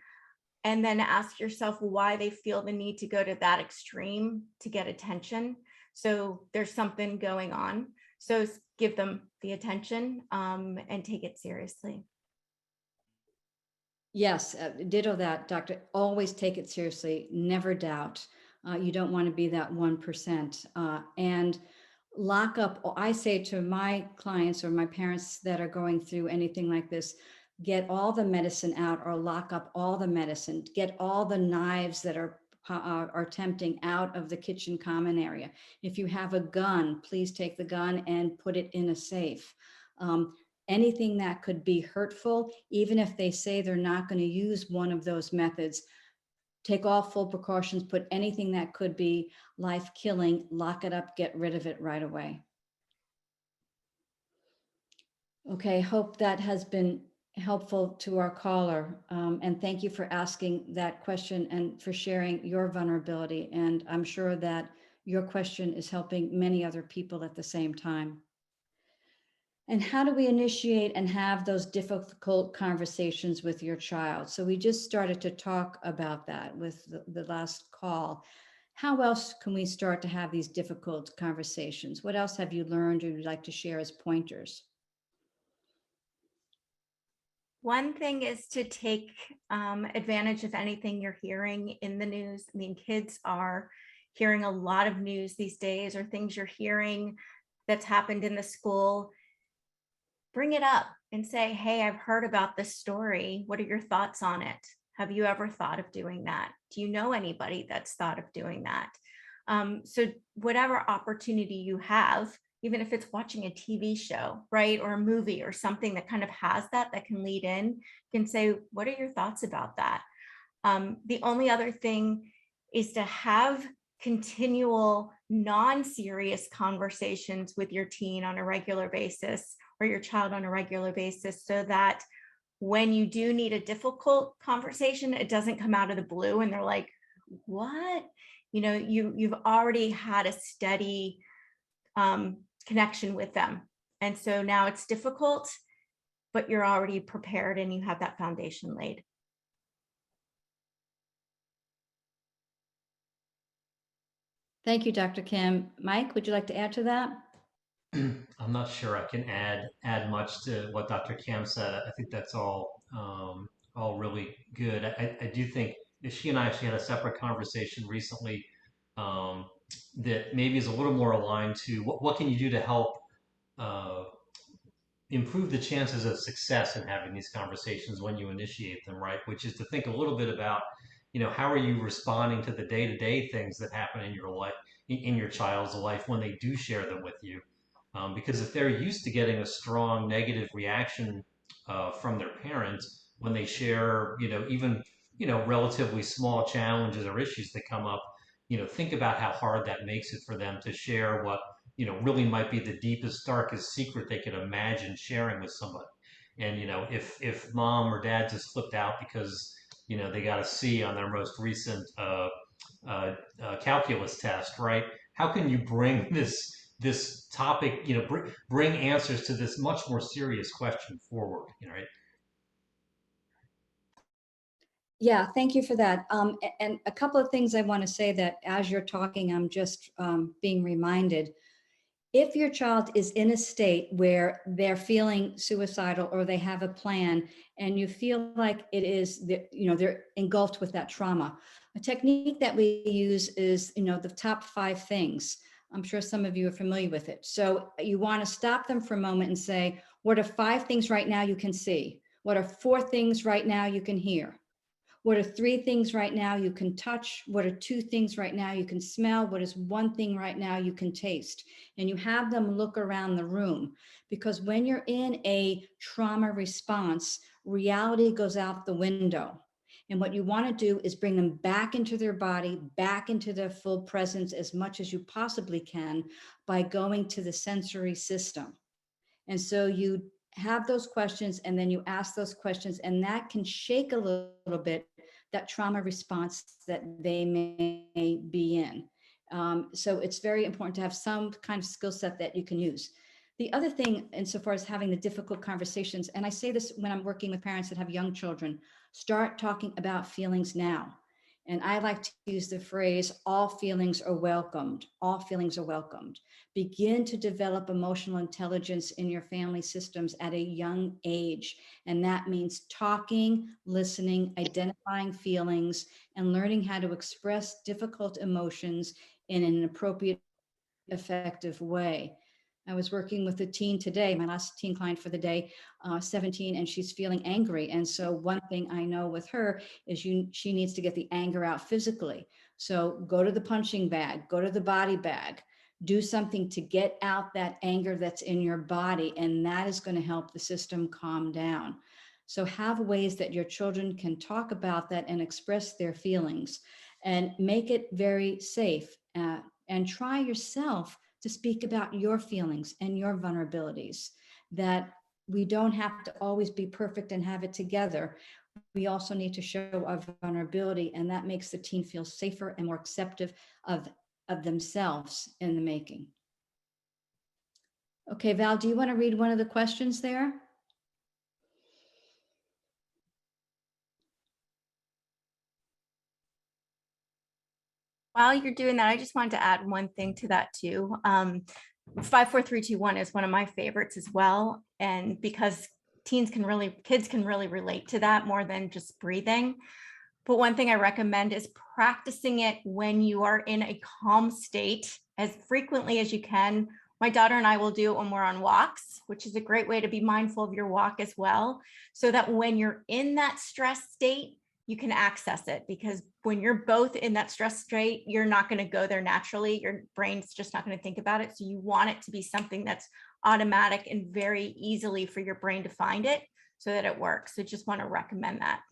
And then ask yourself why they feel the need to go to that extreme to get attention. So there's something going on. So give them the attention and take it seriously. Yes, ditto that, doctor. Always take it seriously. Never doubt. You don't want to be that 1%. And lock up. I say to my clients or my parents that are going through anything like this, get all the medicine out or lock up all the medicine. Get all the knives that are tempting out of the kitchen common area. If you have a gun, please take the gun and put it in a safe. Anything that could be hurtful, even if they say they're not going to use one of those methods, take all full precautions, put anything that could be life-killing, lock it up, get rid of it right away. Okay, hope that has been helpful to our caller. And thank you for asking that question and for sharing your vulnerability. And I'm sure that your question is helping many other people at the same time. And how do we initiate and have those difficult conversations with your child? So we just started to talk about that with the last call. How else can we start to have these difficult conversations? What else have you learned or you'd like to share as pointers? One thing is to take advantage of anything you're hearing in the news. I mean, kids are hearing a lot of news these days, or things you're hearing that's happened in the school. Bring it up. and say, hey, I've heard about this story. What are your thoughts on it? Have you ever thought of doing that? Do you know anybody that's thought of doing that? So whatever opportunity you have, even if it's watching a TV show, right, or a movie or something that kind of has that can lead in, you can say, what are your thoughts about that? The only other thing is to have continual non-serious conversations with your teen on a regular basis, or your child on a regular basis, so that when you do need a difficult conversation, it doesn't come out of the blue and they're like, what? You've already had a steady connection with them. And so now it's difficult, but you're already prepared and you have that foundation laid. Thank you, Dr. Kim. Mike, would you like to add to that? I'm not sure I can add much to what Dr. Kim said. I think that's all really good. I do think she and I actually had a separate conversation recently that maybe is a little more aligned to what can you do to help uh, improve the chances of success in having these conversations when you initiate them, right? Which is to think a little bit about, how are you responding to the day-to-day things that happen in your life, in your child's life when they do share them with you. Because if they're used to getting a strong negative reaction from their parents when they share, even, relatively small challenges or issues that come up, think about how hard that makes it for them to share what, really might be the deepest, darkest secret they could imagine sharing with somebody. And, if mom or dad just flipped out because, they got a C on their most recent calculus test, right? How can you bring this topic, bring answers to this much more serious question forward, right? Yeah, thank you for that. And a couple of things I want to say that as you're talking, I'm just being reminded. If your child is in a state where they're feeling suicidal or they have a plan and you feel like it is, they're engulfed with that trauma, a technique that we use is, the top 5 things. I'm sure some of you are familiar with it. So you want to stop them for a moment and say, what are 5 things right now you can see? What are 4 things right now you can hear? What are 3 things right now you can touch? What are 2 things right now you can smell? What is 1 thing right now you can taste? And you have them look around the room, because when you're in a trauma response, reality goes out the window. And what you want to do is bring them back into their body, back into their full presence as much as you possibly can by going to the sensory system. And so you have those questions and then you ask those questions, and that can shake a little bit that trauma response that they may be in. So it's very important to have some kind of skill set that you can use. The other thing, insofar as having the difficult conversations, and I say this when I'm working with parents that have young children, start talking about feelings now. And I like to use the phrase, all feelings are welcomed. All feelings are welcomed. Begin to develop emotional intelligence in your family systems at a young age. And that means talking, listening, identifying feelings, and learning how to express difficult emotions in an appropriate, effective way. I was working with a teen today, my last teen client for the day, 17, and she's feeling angry. And so one thing I know with her is she needs to get the anger out physically. So go to the punching bag, go to the body bag, do something to get out that anger that's in your body, and that is going to help the system calm down. So have ways that your children can talk about that and express their feelings, and make it very safe, and try yourself to speak about your feelings and your vulnerabilities, that we don't have to always be perfect and have it together. We also need to show our vulnerability, and that makes the teen feel safer and more accepting of themselves in the making. Okay, Val, do you want to read one of the questions there? While you're doing that, I just wanted to add one thing to that too. 54321 is one of my favorites as well. And because kids can really relate to that more than just breathing. But one thing I recommend is practicing it when you are in a calm state as frequently as you can, My daughter and I will do it when we're on walks, which is a great way to be mindful of your walk as well, so that when you're in that stress state, you can access it. Because when you're both in that stress state, you're not going to go there naturally. Your brain's just not going to think about it. So you want it to be something that's automatic and very easily for your brain to find it so that it works. So just want to recommend that.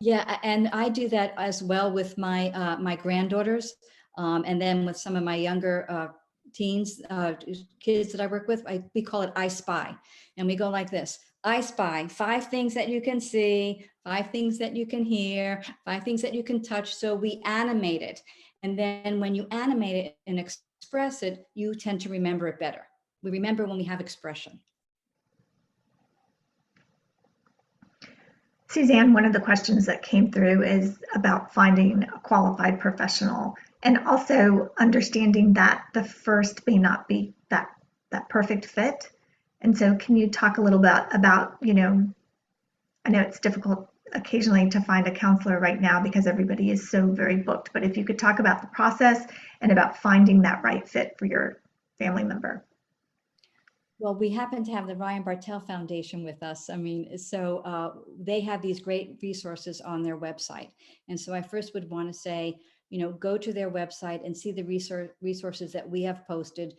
Yeah, and I do that as well with my my granddaughters, and then with some of my younger teens, kids that I work with. We call it I Spy, and we go like this: I spy 5 things that you can see, 5 things that you can hear, 5 things that you can touch. So we animate it, and then when you animate it and express it, you tend to remember it better. We remember when we have expression. Suzanne, one of the questions that came through is about finding a qualified professional and also understanding that the first may not be that perfect fit. And so can you talk a little bit about, I know it's difficult occasionally to find a counselor right now because everybody is so very booked, but if you could talk about the process and about finding that right fit for your family member. Well, we happen to have the Ryan Bartell Foundation with us. I mean, so they have these great resources on their website. And so I first would want to say, go to their website and see the resources that we have posted.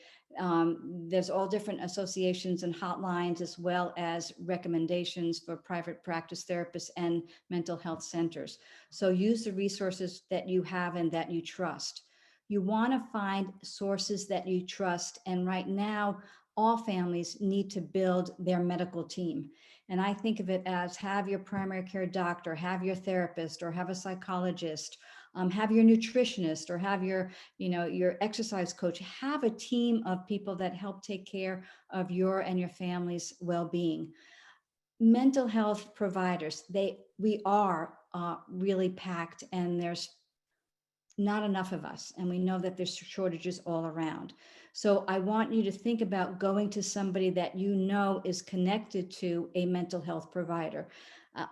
There's all different associations and hotlines, as well as recommendations for private practice therapists and mental health centers. So use the resources that you have and that you trust. You want to find sources that you trust. And right now, all families need to build their medical team. And I think of it as have your primary care doctor, have your therapist, or have a psychologist, have your nutritionist, or have your exercise coach. Have a team of people that help take care of your and your family's well-being. Mental health providers, we are really packed, and there's not enough of us. And we know that there's shortages all around. So I want you to think about going to somebody that is connected to a mental health provider.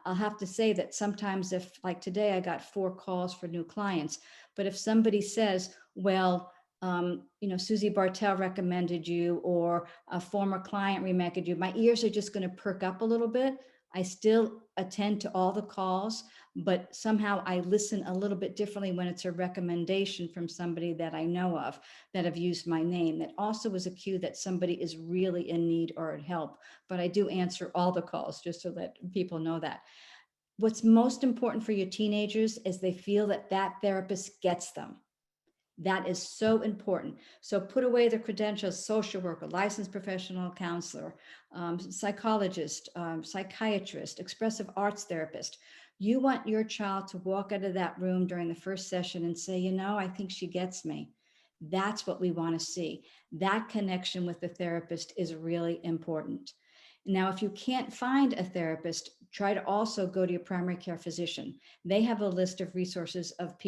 I'll have to say that sometimes, if like today, I got 4 calls for new clients, but if somebody says, well, Susie Bartell recommended you, or a former client recommended you, my ears are just going to perk up a little bit. I still attend to all the calls, but somehow I listen a little bit differently when it's a recommendation from somebody that I know of, that have used my name. That also is a cue that somebody is really in need or in help. But I do answer all the calls, just so that people know that. What's most important for your teenagers is they feel that that therapist gets them. That is so important. So put away the credentials: social worker, licensed professional counselor, psychologist, psychiatrist, expressive arts therapist. You want your child to walk out of that room during the first session and say, I think she gets me. That's what we want to see. That connection with the therapist is really important. Now, if you can't find a therapist, try to also go to your primary care physician. They have a list of resources of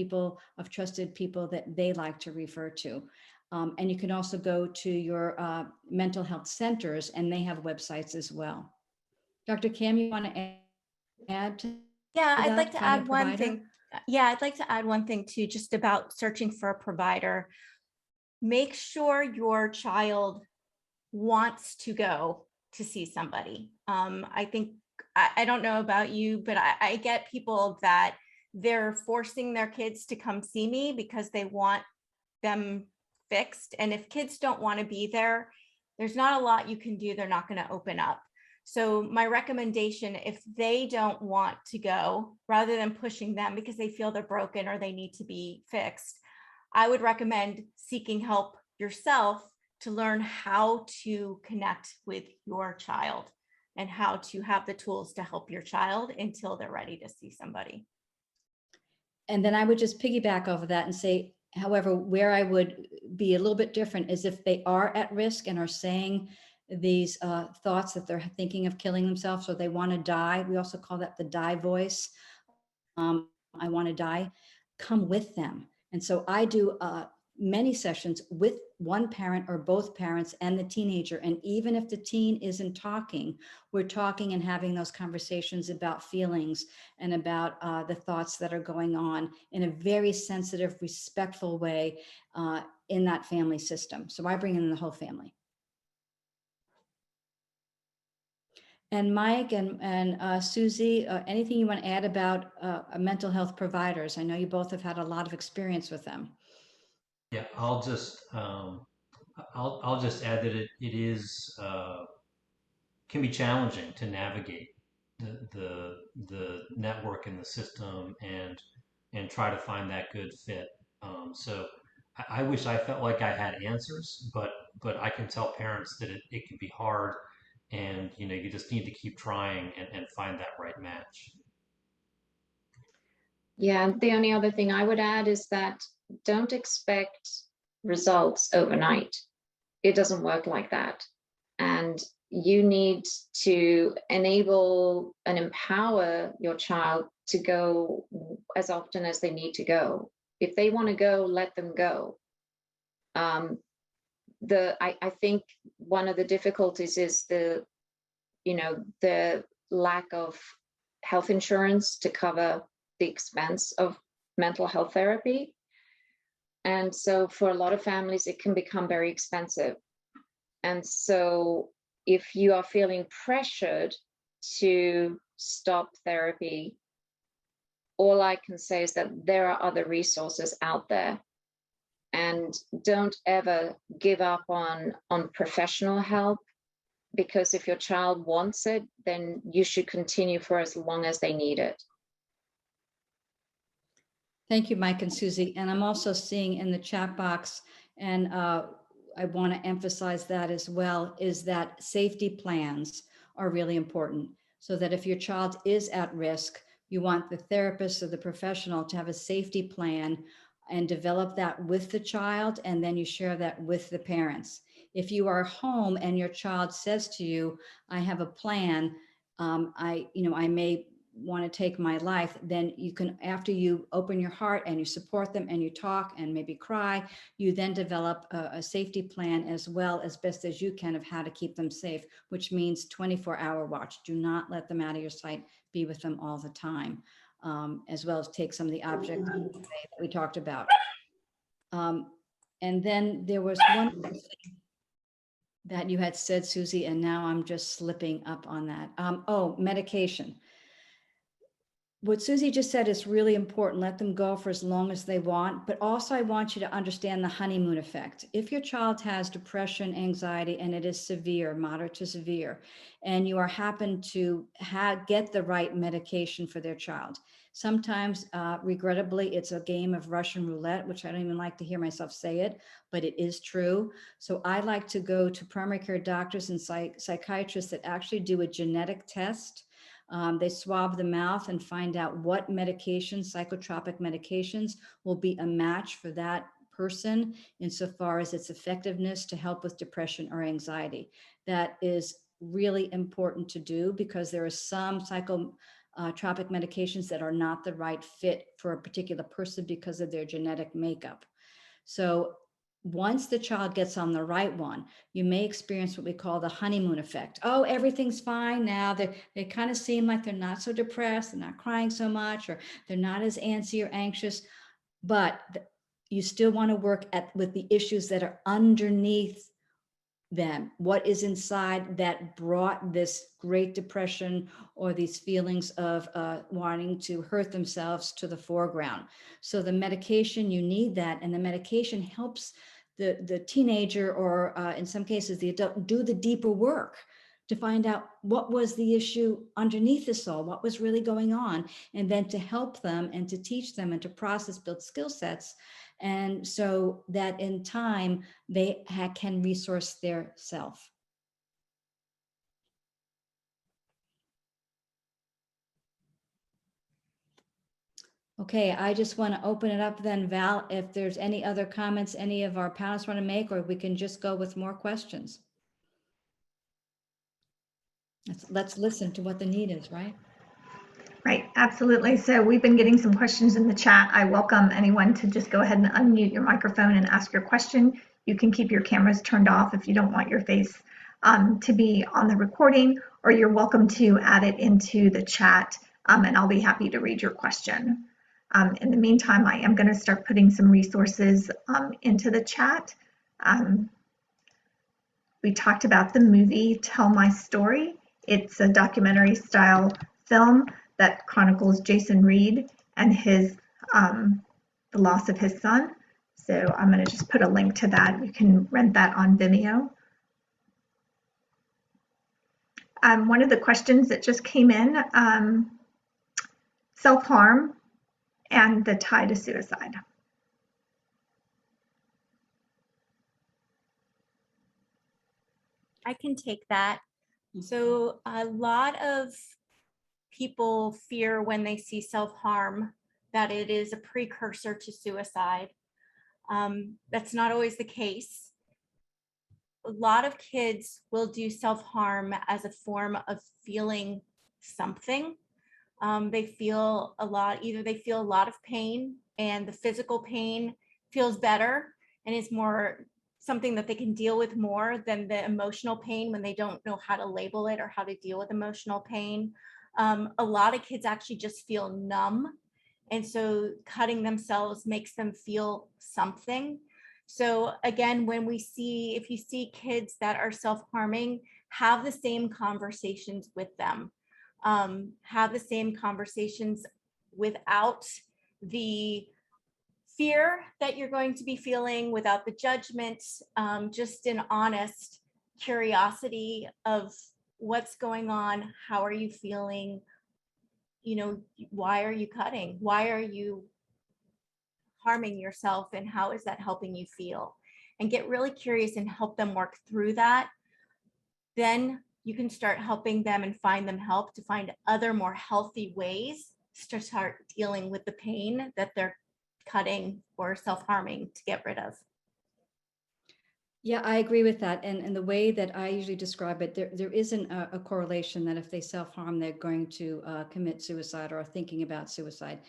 trusted people that they like to refer to. And you can also go to your mental health centers, and they have websites as well. Dr. Kim, you want to add to Yeah, I'd that? like to Find a add one provider? thing. Yeah, I'd like to add one thing too, just about searching for a provider. Make sure your child wants to go to see somebody. I think, I don't know about you, but I get people that they're forcing their kids to come see me because they want them fixed. And if kids don't want to be there, there's not a lot you can do. They're not going to open up. So my recommendation, if they don't want to go, rather than pushing them because they feel they're broken or they need to be fixed, I would recommend seeking help yourself to learn how to connect with your child and how to have the tools to help your child until they're ready to see somebody. And then I would just piggyback off of that and say, however, where I would be a little bit different is if they are at risk and are saying these thoughts that they're thinking of killing themselves, or they want to die. We also call that the die voice. I want to die. Come with them. And so I do many sessions with one parent or both parents and the teenager. And even if the teen isn't talking, we're talking and having those conversations about feelings and about the thoughts that are going on in a very sensitive, respectful way in that family system. So I bring in the whole family. And Mike and Susie, anything you want to add about mental health providers? I know you both have had a lot of experience with them. Yeah, I'll just add that it is can be challenging to navigate the network and the system and try to find that good fit. So I wish I felt like I had answers, but I can tell parents that it can be hard, and you just need to keep trying and find that right match. Yeah, the only other thing I would add is that don't expect results overnight. It doesn't work like that. And you need to enable and empower your child to go as often as they need to go. If they want to go, let them go. I think one of the difficulties is the lack of health insurance to cover the expense of mental health therapy. And so for a lot of families, it can become very expensive. And so if you are feeling pressured to stop therapy, all I can say is that there are other resources out there. And don't ever give up on professional help, because if your child wants it, then you should continue for as long as they need it. Thank you, Mike and Susie. And I'm also seeing in the chat box, and I want to emphasize that as well, is that safety plans are really important. So that if your child is at risk, you want the therapist or the professional to have a safety plan and develop that with the child, and then you share that with the parents. If you are home and your child says to you, I have a plan, I may want to take my life, then you can, after you open your heart and you support them and you talk and maybe cry, you then develop a safety plan as well, as best as you can, of how to keep them safe, which means 24-hour watch. Do not let them out of your sight. Be with them all the time, as well as take some of the objects that we talked about. And then there was one thing that you had said, Susie, and now I'm just slipping up on that. Medication. What Susie just said is really important. Let them go for as long as they want. But also, I want you to understand the honeymoon effect. If your child has depression, anxiety, and it is severe, moderate to severe, and you happen to get the right medication for their child, sometimes, regrettably, it's a game of Russian roulette, which I don't even like to hear myself say it, but it is true. So I like to go to primary care doctors and psychiatrists that actually do a genetic test. They swab the mouth and find out what medications, psychotropic medications, will be a match for that person insofar as its effectiveness to help with depression or anxiety. That is really important to do, because there are some psychotropic medications that are not the right fit for a particular person because of their genetic makeup. So once the child gets on the right one, you may experience what we call the honeymoon effect. Oh, everything's fine now. They kind of seem like they're not so depressed, they're not crying so much, or they're not as antsy or anxious, but you still want to work with the issues that are underneath them. What is inside that brought this Great Depression or these feelings of wanting to hurt themselves to the foreground? So the medication, you need that, and the medication helps the teenager, or in some cases the adult, do the deeper work to find out what was the issue underneath this all, what was really going on, and then to help them and to teach them and to process, build skill sets, and so that in time they can resource their self. Okay, I just want to open it up then, Val, if there's any other comments any of our panelists want to make, or we can just go with more questions. Let's listen to what the need is, right? Right, absolutely. So we've been getting some questions in the chat. I welcome anyone to just go ahead and unmute your microphone and ask your question. You can keep your cameras turned off if you don't want your face to be on the recording, or you're welcome to add it into the chat, and I'll be happy to read your question. In the meantime, I am going to start putting some resources into the chat. We talked about the movie Tell My Story. It's a documentary style film that chronicles Jason Reed and the loss of his son. So I'm going to just put a link to that. You can rent that on Vimeo. One of the questions that just came in, self-harm and the tie to suicide. I can take that. So a lot of people fear when they see self-harm that it is a precursor to suicide. That's not always the case. A lot of kids will do self-harm as a form of feeling something. They feel a lot, either they feel a lot of pain and the physical pain feels better and is more something that they can deal with more than the emotional pain when they don't know how to label it or how to deal with emotional pain. A lot of kids actually just feel numb. And so cutting themselves makes them feel something. So again, if you see kids that are self-harming, have the same conversations with them. Have the same conversations without the fear that you're going to be feeling, without the judgment, just an honest curiosity of what's going on, how are you feeling, why are you cutting, why are you harming yourself, and how is that helping you feel, and get really curious and help them work through that. Then you can start helping them and find them help to find other more healthy ways to start dealing with the pain that they're cutting or self-harming to get rid of. Yeah, I agree with that. And the way that I usually describe it, there isn't a correlation that if they self-harm, they're going to commit suicide or are thinking about suicide.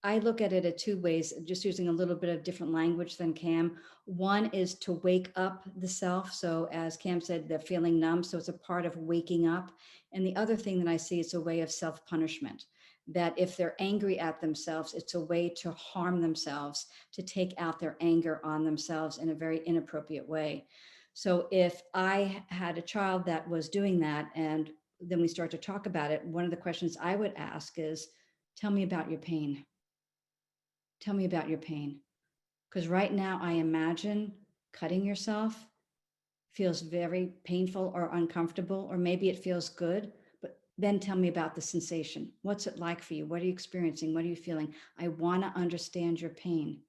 I look at it in two ways, just using a little bit of different language than Cam. One is to wake up the self. So as Cam said, they're feeling numb. So it's a part of waking up. And the other thing that I see is a way of self-punishment, that if they're angry at themselves, it's a way to harm themselves, to take out their anger on themselves in a very inappropriate way. So if I had a child that was doing that, and then we start to talk about it, one of the questions I would ask is, tell me about your pain. Tell me about your pain. Because right now I imagine cutting yourself feels very painful or uncomfortable, or maybe it feels good, but then tell me about the sensation. What's it like for you? What are you experiencing? What are you feeling? I want to understand your pain.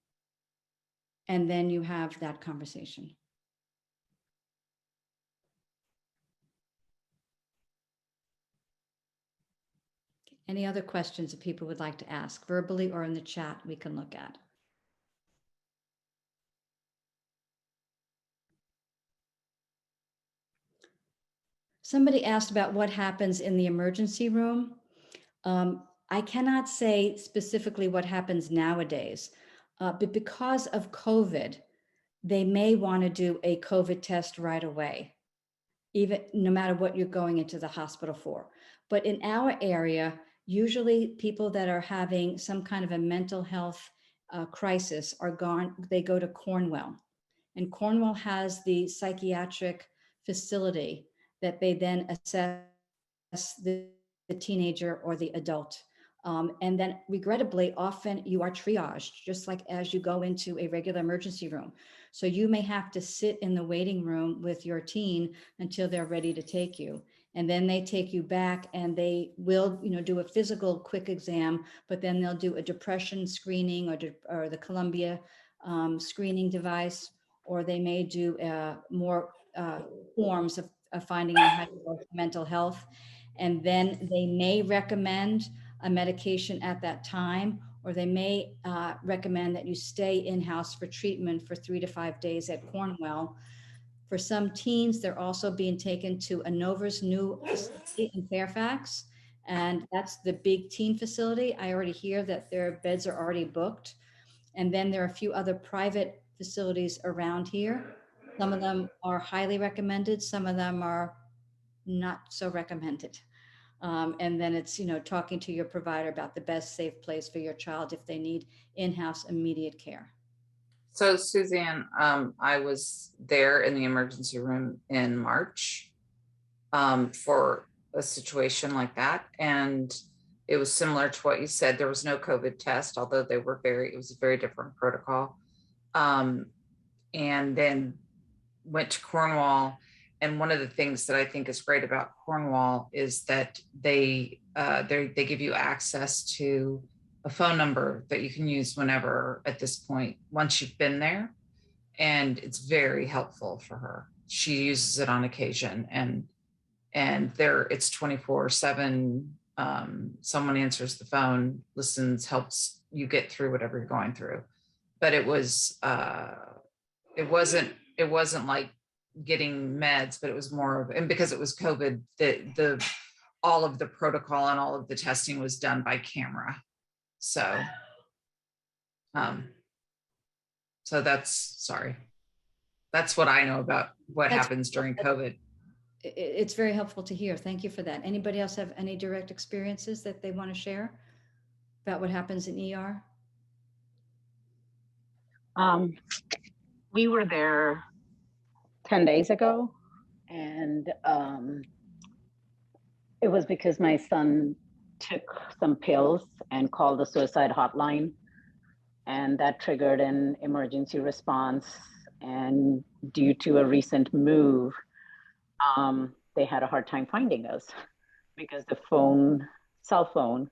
And then you have that conversation. Any other questions that people would like to ask, verbally or in the chat, we can look at. Somebody asked about what happens in the emergency room. I cannot say specifically what happens nowadays, but because of COVID, they may want to do a COVID test right away, even no matter what you're going into the hospital for. But in our area, usually people that are having some kind of a mental health crisis they go to Cornwall. And Cornwall has the psychiatric facility that they then assess the teenager or the adult. And then regrettably, often you are triaged, just like as you go into a regular emergency room. So you may have to sit in the waiting room with your teen until they're ready to take you. And then they take you back and they will, do a physical quick exam, but then they'll do a depression screening or the Columbia screening device, or they may do more forms of finding out how to work mental health. And then they may recommend a medication at that time, or they may recommend that you stay in-house for treatment for 3 to 5 days at Cornwall. For some teens, they're also being taken to Anova's new facility in Fairfax, and that's the big teen facility. I already hear that their beds are already booked. And then there are a few other private facilities around here. Some of them are highly recommended. Some of them are not so recommended. And then it's, talking to your provider about the best safe place for your child if they need in-house immediate care. So Suzanne, I was there in the emergency room in March for a situation like that. And it was similar to what you said. There was no COVID test, although it was a very different protocol. And then went to Cornwall. And one of the things that I think is great about Cornwall is that they give you access to a phone number that you can use whenever at this point, once you've been there. And it's very helpful for her. She uses it on occasion, and there it's 24/7. Someone answers the phone, listens, helps you get through whatever you're going through. But it wasn't like getting meds, but it was more of, and because it was COVID, the all of the protocol and all of the testing was done by camera. So that's what I know about what happens during COVID. It's very helpful to hear. Thank you for that. Anybody else have any direct experiences that they want to share about what happens in ER? We were there 10 days ago, and it was because my son took some pills and called the suicide hotline, and that triggered an emergency response. And due to a recent move, they had a hard time finding us because the cell phone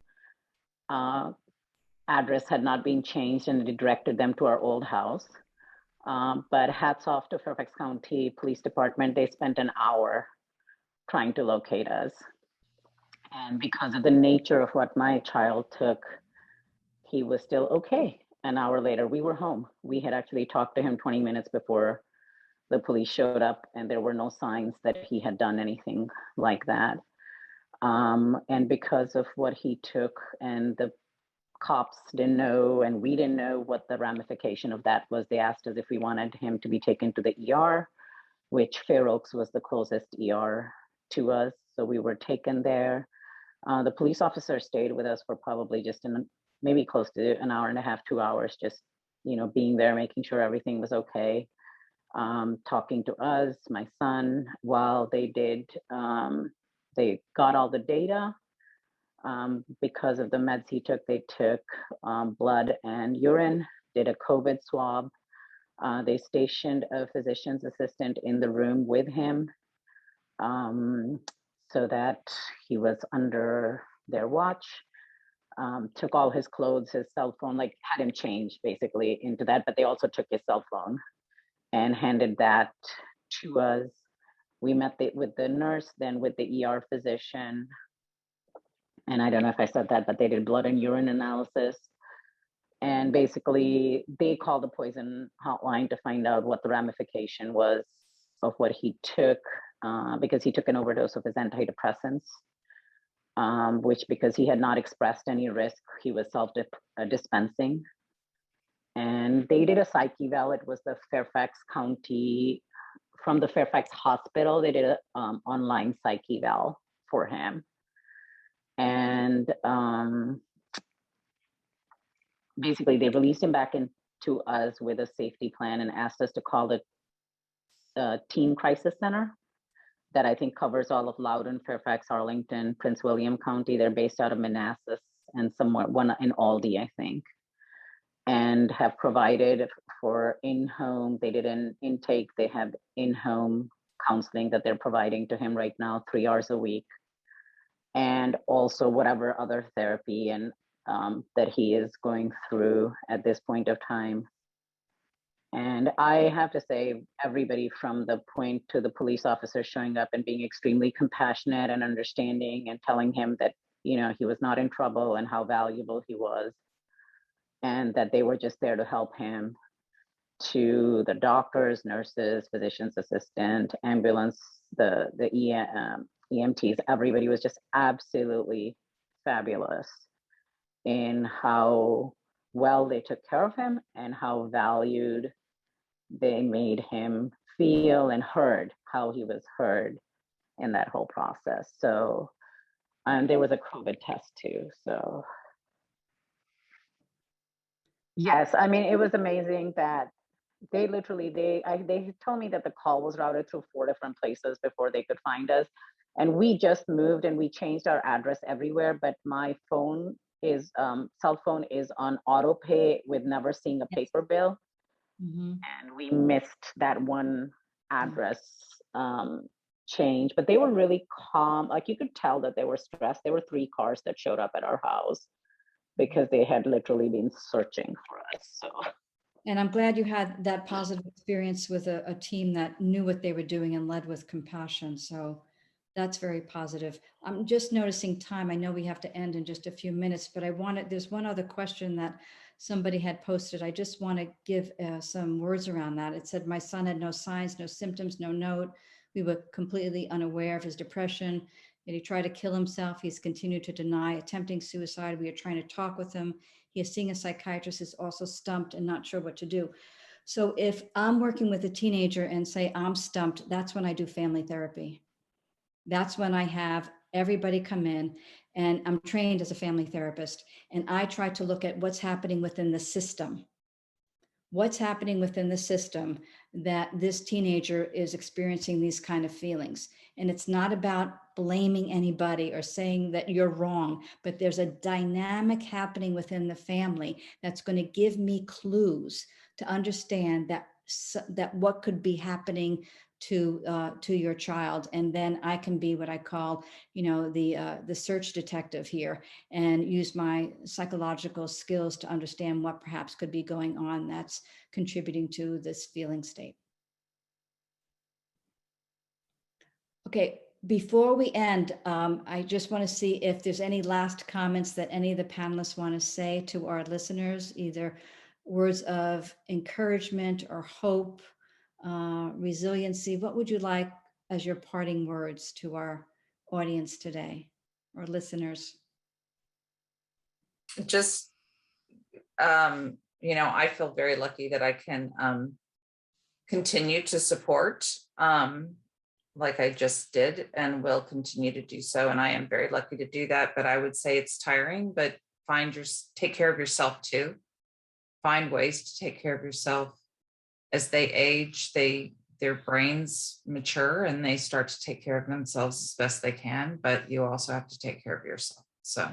address had not been changed, and it directed them to our old house. But hats off to Fairfax County Police Department. They spent an hour trying to locate us. And because of the nature of what my child took, he was still okay. An hour later, we were home. We had actually talked to him 20 minutes before the police showed up, and there were no signs that he had done anything like that. And because of what he took, and the cops didn't know, and we didn't know what the ramification of that was, they asked us if we wanted him to be taken to the ER, which Fair Oaks was the closest ER to us. So we were taken there. The police officer stayed with us for probably just maybe close to an hour and a half, 2 hours, just, being there, making sure everything was okay. Talking to us, my son, while they got all the data. Because of the meds he took, they took blood and urine, did a COVID swab. They stationed a physician's assistant in the room with him, so that he was under their watch. Took all his clothes, his cell phone, had him change basically into that, but they also took his cell phone and handed that to us. We met with the nurse, then with the ER physician. And I don't know if I said that, but they did blood and urine analysis. And basically, they called the poison hotline to find out what the ramification was of what he took, because he took an overdose of his antidepressants, which, because he had not expressed any risk, he was self-dispensing. And they did a psych eval. It was the Fairfax County, from the Fairfax Hospital, they did an online psych eval for him. And basically, they released him back into us with a safety plan and asked us to call the Teen Crisis Center that I think covers all of Loudoun, Fairfax, Arlington, Prince William County. They're based out of Manassas and one in Aldie, I think, and have provided for in-home. They did an intake. They have in-home counseling that they're providing to him right now, 3 hours a week. And also whatever other therapy and that he is going through at this point of time. And I have to say, everybody from the point to the police officer showing up and being extremely compassionate and understanding and telling him that, he was not in trouble and how valuable he was, and that they were just there to help him, to the doctors, nurses, physician's assistant, ambulance, the EMTs, everybody was just absolutely fabulous in how well they took care of him and how valued they made him feel and heard how he was heard in that whole process. So there was a COVID test too. So yes, I mean, it was amazing that they literally, they told me that the call was routed through 4 different places before they could find us. And we just moved and we changed our address everywhere, but my phone is, cell phone is on auto pay with never seeing a paper bill. Mhm. And we missed that one address change, but they were really calm. Like you could tell that they were stressed. There were 3 cars that showed up at our house because they had literally been searching for us. So. And I'm glad you had that positive experience with a team that knew what they were doing and led with compassion. So that's very positive. I'm just noticing time. I know we have to end in just a few minutes, but there's one other question that somebody had posted. I just want to give some words around that. It said, my son had no signs, no symptoms, no note. We were completely unaware of his depression. And he tried to kill himself. He's continued to deny attempting suicide. We are trying to talk with him. He is seeing a psychiatrist, is also stumped and not sure what to do. So if I'm working with a teenager and say I'm stumped, that's when I do family therapy. That's when I have everybody come in, and I'm trained as a family therapist, and I try to look at what's happening within the system. What's happening within the system that this teenager is experiencing these kind of feelings. And it's not about blaming anybody or saying that you're wrong, but there's a dynamic happening within the family that's going to give me clues to understand that what could be happening to your child. And then I can be what I call, the search detective here, and use my psychological skills to understand what perhaps could be going on that's contributing to this feeling state. Okay, before we end, I just want to see if there's any last comments that any of the panelists want to say to our listeners, either words of encouragement or hope, resiliency. What would you like as your parting words to our audience today, or listeners? Just, I feel very lucky that I can continue to support like I just did, and will continue to do so. And I am very lucky to do that, but I would say it's tiring, but take care of yourself too. Find ways to take care of yourself. As they age, their brains mature and they start to take care of themselves as best they can, but you also have to take care of yourself. So.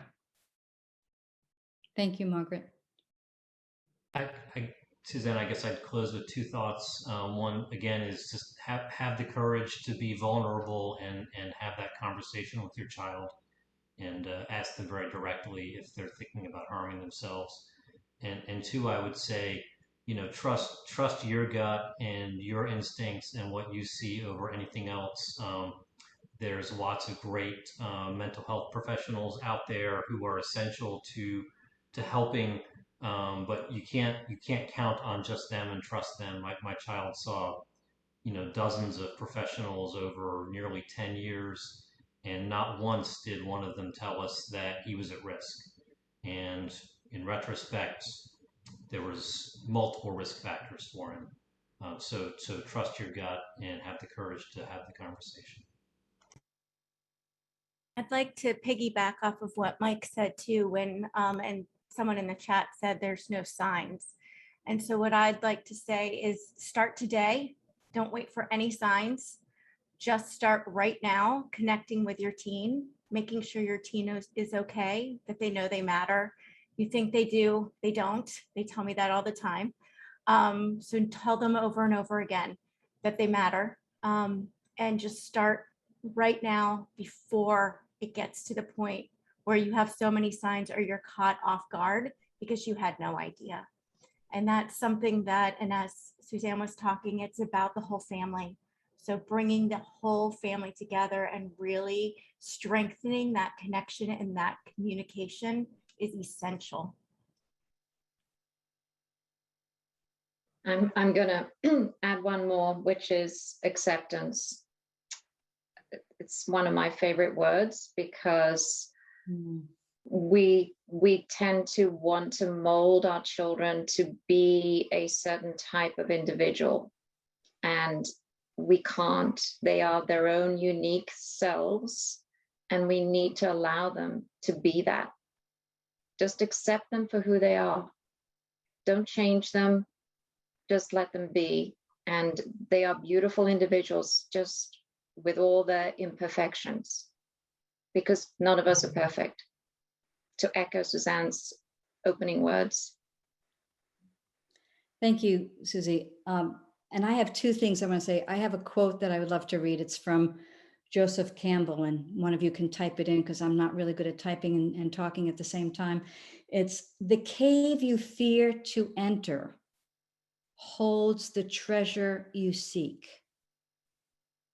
Thank you, Margaret. Suzanne, I guess I'd close with 2 thoughts. One, again, is just have the courage to be vulnerable and have that conversation with your child, and ask them very directly if they're thinking about harming themselves. And 2, I would say, trust your gut and your instincts and what you see over anything else. There's lots of great mental health professionals out there who are essential to helping. But you can't count on just them and trust them. My child saw, dozens of professionals over nearly 10 years, and not once did one of them tell us that he was at risk. And in retrospect, there was multiple risk factors for him. So trust your gut and have the courage to have the conversation. I'd like to piggyback off of what Mike said too, when and someone in the chat said there's no signs. And so what I'd like to say is start today. Don't wait for any signs. Just start right now, connecting with your teen, making sure your teen is okay, that they know they matter. You think they do, they don't. They tell me that all the time. So tell them over and over again that they matter, and just start right now before it gets to the point where you have so many signs or you're caught off guard because you had no idea. And that's something that, and as Suzanne was talking, it's about the whole family. So bringing the whole family together and really strengthening that connection and that communication is essential. I'm going to add one more, which is acceptance. It's one of my favorite words because we we tend to want to mold our children to be a certain type of individual, and we can't. They are their own unique selves, and we need to allow them to be that. Just accept them for who they are. Don't change them. Just let them be. And they are beautiful individuals, just with all their imperfections, because none of us are perfect. To echo Suzanne's opening words. Thank you, Susie. And I have two things I want to say. I have a quote that I would love to read. It's from Joseph Campbell, and one of you can type it in because I'm not really good at typing and talking at the same time. It's, "The cave you fear to enter holds the treasure you seek."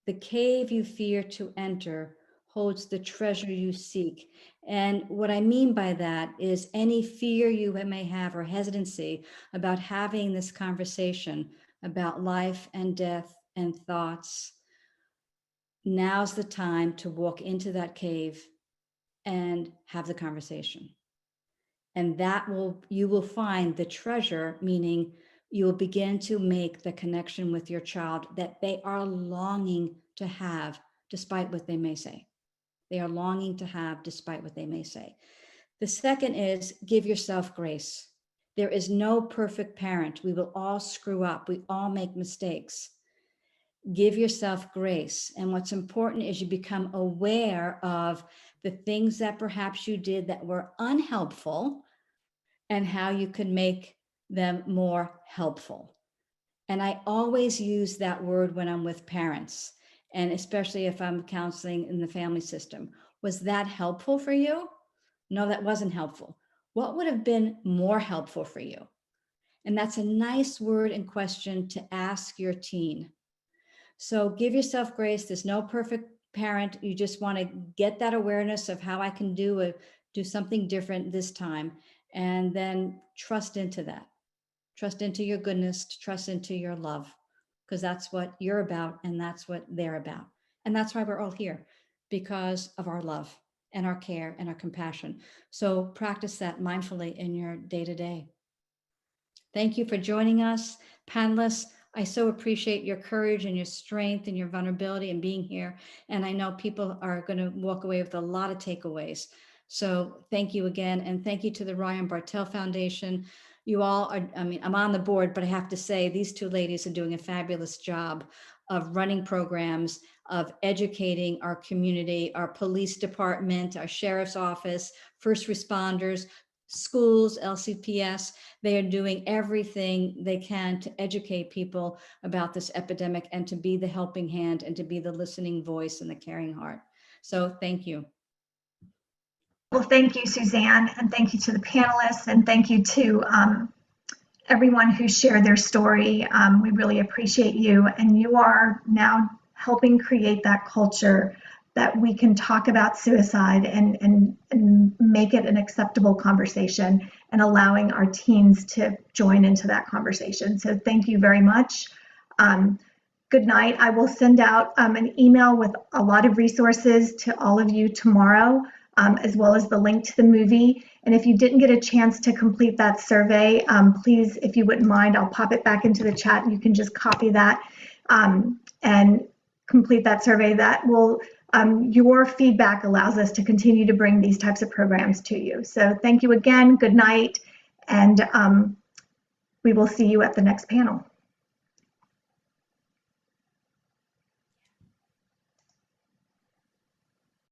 The cave you fear to enter holds the treasure you seek. And what I mean by that is any fear you may have or hesitancy about having this conversation about life and death and thoughts, now's the time to walk into that cave and have the conversation. And that you will find the treasure, meaning you will begin to make the connection with your child that they are longing to have, despite what they may say. They are longing to have, despite what they may say. The second is give yourself grace. There is no perfect parent. We will all screw up. We all make mistakes. Give yourself grace. And what's important is you become aware of the things that perhaps you did that were unhelpful and how you can make them more helpful. And I always use that word when I'm with parents, and especially if I'm counseling in the family system. Was that helpful for you? No, that wasn't helpful. What would have been more helpful for you? And that's a nice word and question to ask your teen. So give yourself grace. There's no perfect parent. You just want to get that awareness of how I can do something different this time, and then trust into that. Trust into your goodness, trust into your love, because that's what you're about and that's what they're about. And that's why we're all here, because of our love and our care and our compassion. So practice that mindfully in your day-to-day. Thank you for joining us, panelists. I so appreciate your courage and your strength and your vulnerability and being here. And I know people are going to walk away with a lot of takeaways. So thank you again. And thank you to the Ryan Bartell Foundation. You all are, I mean, I'm on the board, but I have to say these two ladies are doing a fabulous job of running programs, of educating our community, our police department, our sheriff's office, first responders, schools, LCPS. They are doing everything they can to educate people about this epidemic and to be the helping hand and to be the listening voice and the caring heart. So thank you. Well, thank you, Suzanne, and thank you to the panelists, and thank you to everyone who shared their story. We really appreciate you, and you are now helping create that culture that we can talk about suicide and make it an acceptable conversation, and allowing our teens to join into that conversation. So thank you very much. Good night. I will send out an email with a lot of resources to all of you tomorrow, as well as the link to the movie. And if you didn't get a chance to complete that survey, please, if you wouldn't mind, I'll pop it back into the chat and you can just copy that and complete that survey. That will, your feedback allows us to continue to bring these types of programs to you. So thank you again, good night, and we will see you at the next panel.